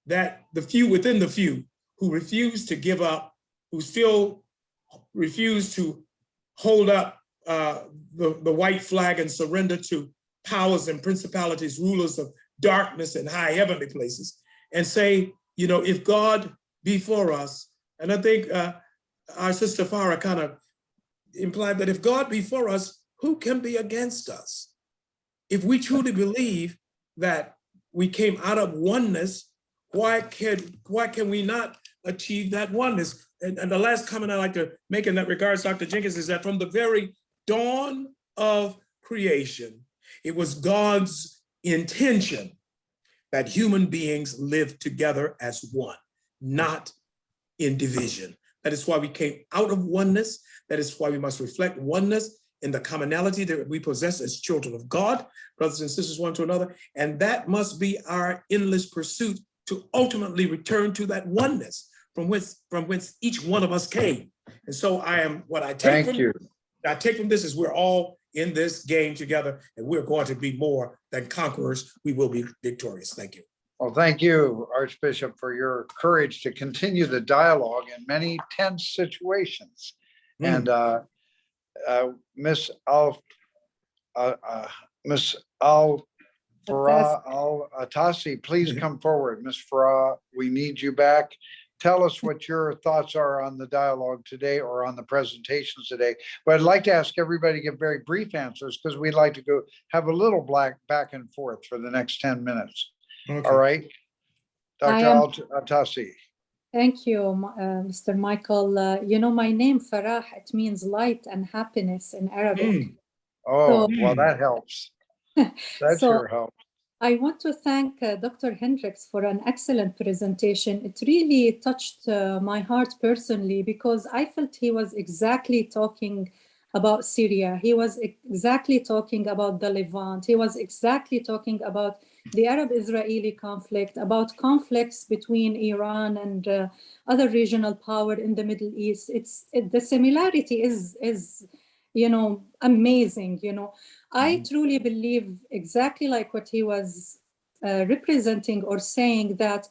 that the few within the few who refuse to give up, who still refuse to hold up the white flag and surrender to powers and principalities, rulers of darkness and high heavenly places, and say, you know, if God be for us, and I think our sister Farah kind of implied that if God be for us, who can be against us? If we truly believe that we came out of oneness, why can we not achieve that oneness? And the last comment I'd like to make in that regards, Dr. Jenkins, is that from the very dawn of creation, it was God's intention that human beings live together as one, not in division. That is why we came out of oneness. That is why we must reflect oneness in the commonality that we possess as children of God, brothers and sisters, one to another. And that must be our endless pursuit to ultimately return to that oneness from whence each one of us came. And so what I take from this is we're all in this game together, and we're going to be more than conquerors. We will be victorious. Thank you. Well, thank you, Archbishop, for your courage to continue the dialogue in many tense situations. And Miss Farah Atassi, please come forward. Miss Farah, we need you back. Tell us what your thoughts are on the dialogue today or on the presentations today. But I'd like to ask everybody to give very brief answers because we'd like to go have a little back and forth for the next 10 minutes. Okay. All right, Dr. Atassi. Thank you, Mr. Michael. You know, my name, Farah, it means light and happiness in Arabic. Oh, well, that helps. That sure helps. I want to thank Dr. Hendricks for an excellent presentation. It really touched my heart personally because I felt he was exactly talking about Syria. He was exactly talking about the Levant. He was exactly talking about the Arab-Israeli conflict, about conflicts between Iran and other regional power in the Middle East. The similarity is, you know, amazing. You know, I truly believe exactly like what he was representing or saying, that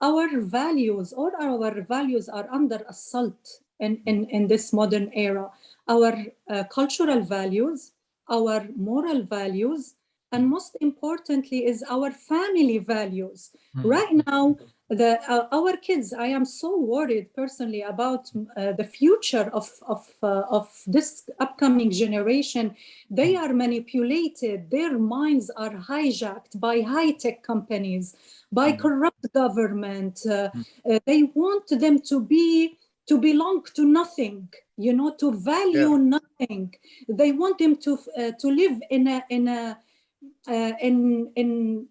our values are under assault in this modern era. Our cultural values, our moral values, and most importantly is our family values. Right now, our kids, I am so worried personally about the future of this upcoming generation. They are manipulated. Their minds are hijacked by high-tech companies, by corrupt government. They want them to belong to nothing, you know, to value nothing. They want them to live in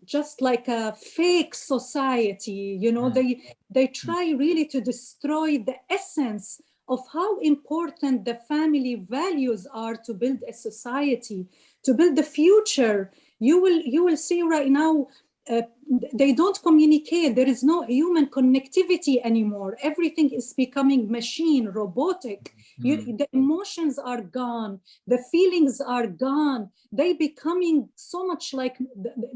just like a fake society, you know. They try really to destroy the essence of how important the family values are to build a society, to build the future. You will see right now, they don't communicate. There is no human connectivity anymore. Everything is becoming machine, robotic. The emotions are gone. The feelings are gone. They becoming so much like,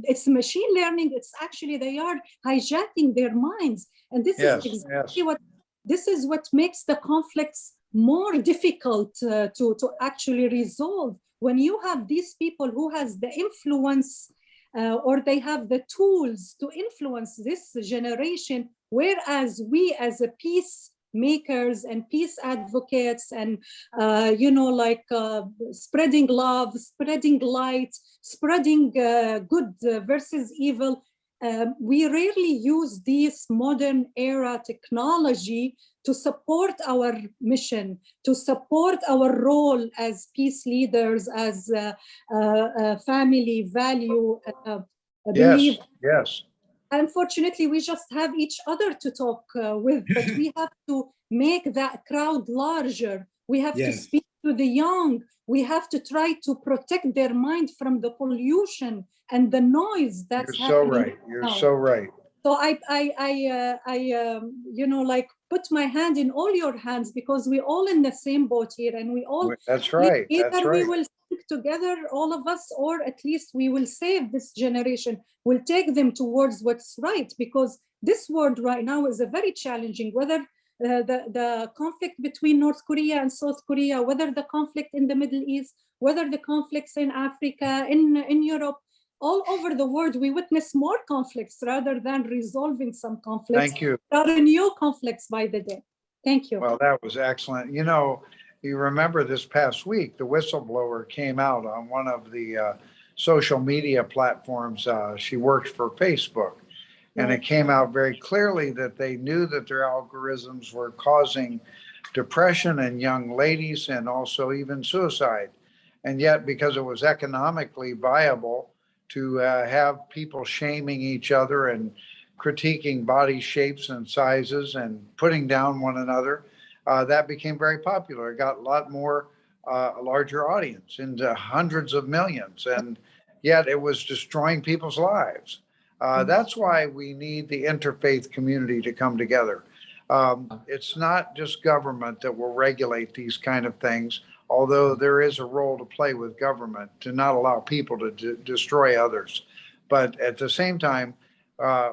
it's machine learning. It's actually, they are hijacking their minds. And this is exactly what makes the conflicts more difficult to actually resolve. When you have these people who has the influence or they have the tools to influence this generation, whereas we as a peacemakers and peace advocates and, you know, like spreading love, spreading light, spreading good versus evil, we rarely use this modern era technology to support our mission, to support our role as peace leaders, as family value belief. Yes. Unfortunately, we just have each other to talk with, but we have to make that crowd larger. We have to speak to the young. We have to try to protect their mind from the pollution and the noise that's happening. You're so right. So I you know, like put my hand in all your hands, because we're all in the same boat here, and we all, That's right. either That's we right. will stick together, all of us, or at least we will save this generation. We'll take them towards what's right, because this world right now is a very challenging, whether the conflict between North Korea and South Korea, whether the conflict in the Middle East, whether the conflicts in Africa, in Europe, all over the world, we witness more conflicts rather than resolving some conflicts. Thank you. There are new conflicts by the day. Thank you. Well, that was excellent. You know, you remember this past week, the whistleblower came out on one of the social media platforms. She worked for Facebook. And it came out very clearly that they knew that their algorithms were causing depression in young ladies and also even suicide. And yet, because it was economically viable to have people shaming each other and critiquing body shapes and sizes and putting down one another, that became very popular. It got a lot more, a larger audience, into hundreds of millions. And yet it was destroying people's lives. That's why we need the interfaith community to come together. It's not just government that will regulate these kind of things, although there is a role to play with government to not allow people to destroy others. But at the same time,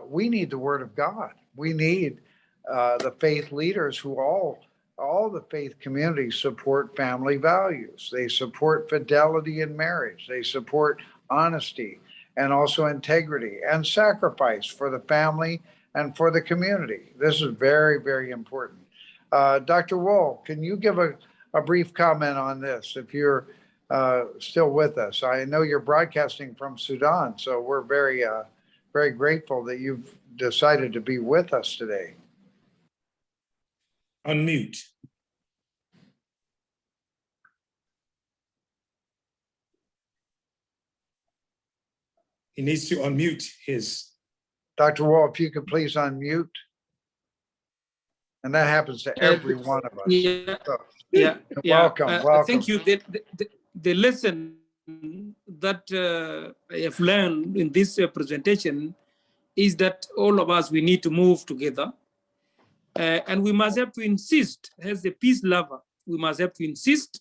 we need the word of God. We need the faith leaders who all the faith communities support family values. They support fidelity in marriage. They support honesty and also integrity and sacrifice for the family and for the community. This is very, very important. Dr. Wohl, can you give a brief comment on this if you're still with us? I know you're broadcasting from Sudan, so we're very, very grateful that you've decided to be with us today. Unmute. He needs to unmute his. Dr. Wohl, if you could please unmute. And that happens to every one of us. Yeah, So, yeah. welcome, welcome. Thank you. The lesson that I have learned in this presentation is that all of us, we need to move together. And we must have to insist, as a peace lover, we must have to insist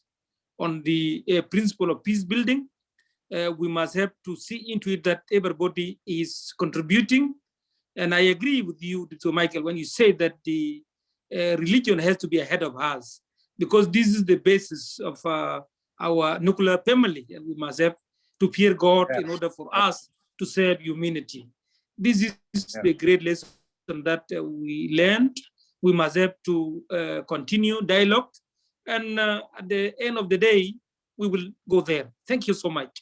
on the principle of peace building. We must have to see into it that everybody is contributing. And I agree with you, Dr. Michael, when you say that the religion has to be ahead of us, because this is the basis of our nuclear family. And we must have to fear God in order for us to serve humanity. This is the great lesson that we learned. We must have to continue dialogue. And at the end of the day, we will go there. Thank you so much.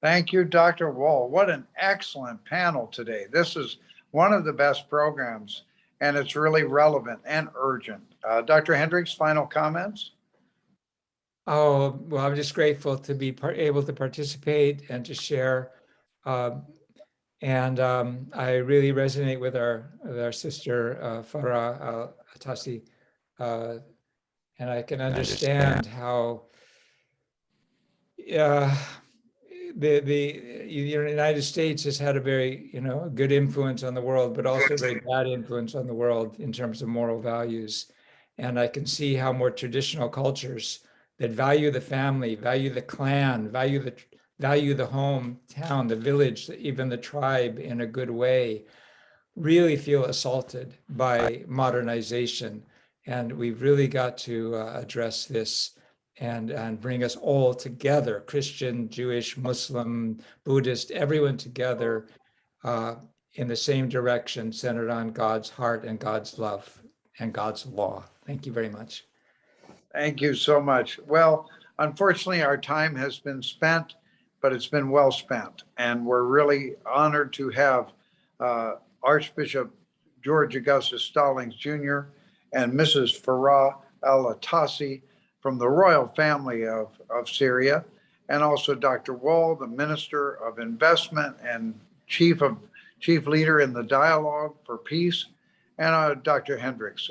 Thank you, Dr. Wohl. What an excellent panel today. This is one of the best programs, and it's really relevant and urgent. Dr. Hendricks, final comments? Oh, well, I'm just grateful to be able to participate and to share. And I really resonate with our sister, Farah Atassi. And I can understand how the United States has had a very, good influence on the world, but also a very bad influence on the world in terms of moral values. And I can see how more traditional cultures that value the family, value the clan, value the hometown, the village, even the tribe in a good way, really feel assaulted by modernization. And we've really got to address this and bring us all together, Christian, Jewish, Muslim, Buddhist, everyone together in the same direction, centered on God's heart and God's love and God's law. Thank you very much. Thank you so much. Well, unfortunately, our time has been spent, but it's been well spent. And we're really honored to have Archbishop George Augustus Stallings Jr. and Mrs. Farah Atassi from the royal family of Syria, and also Dr. Wohl, the Minister of Investment and Chief Leader in the Dialogue for Peace, and Dr. Hendricks.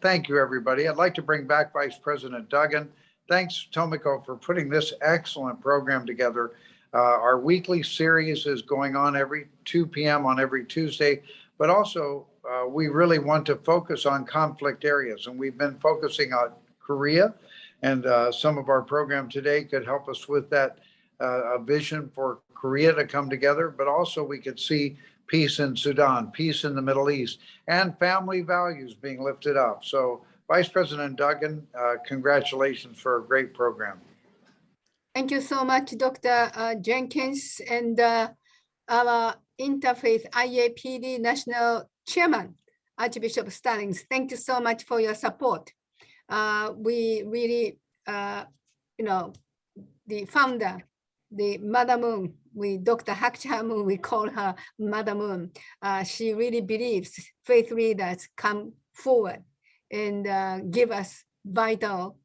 Thank you, everybody. I'd like to bring back Vice President Duggan. Thanks, Tomiko, for putting this excellent program together. Our weekly series is going on every 2 p.m. on every Tuesday. but also we really want to focus on conflict areas. And we've been focusing on Korea, and some of our program today could help us with that a vision for Korea to come together, but also we could see peace in Sudan, peace in the Middle East, and family values being lifted up. So Vice President Duggan, congratulations for a great program. Thank you so much, Dr. Jenkins, and our Interfaith IAPD National Chairman, Archbishop Stallings. Thank you so much for your support. We really, the founder, the Mother Moon, Dr. Hakcha Moon, we call her Mother Moon. She really believes faith leaders come forward and give us vital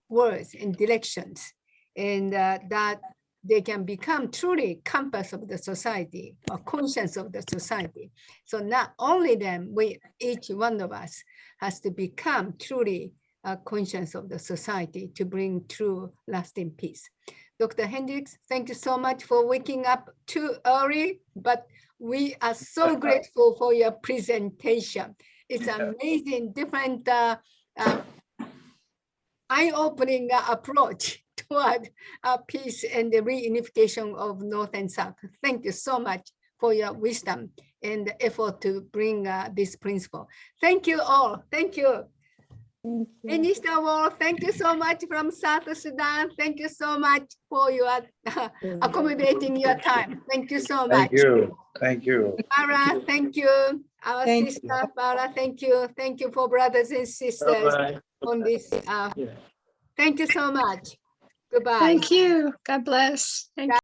words and directions, and that they can become truly compass of the society or conscience of the society. So not only them, each one of us has to become truly a conscience of the society to bring true lasting peace. Dr. Hendricks, thank you so much for waking up too early, but we are so grateful for your presentation. It's amazing, different eye-opening approach toward peace and the reunification of North and South. Thank you so much for your wisdom and the effort to bring this principle. Thank you all. Thank you. Minister Wall, thank you so much from South Sudan. Thank you so much for your accommodating your time. Thank you so much. Thank you. Thank you. Farah, thank you. Our sister Farah, thank you. Thank you for brothers and sisters on this. Thank you so much. Goodbye. Thank you. God bless. Thank you.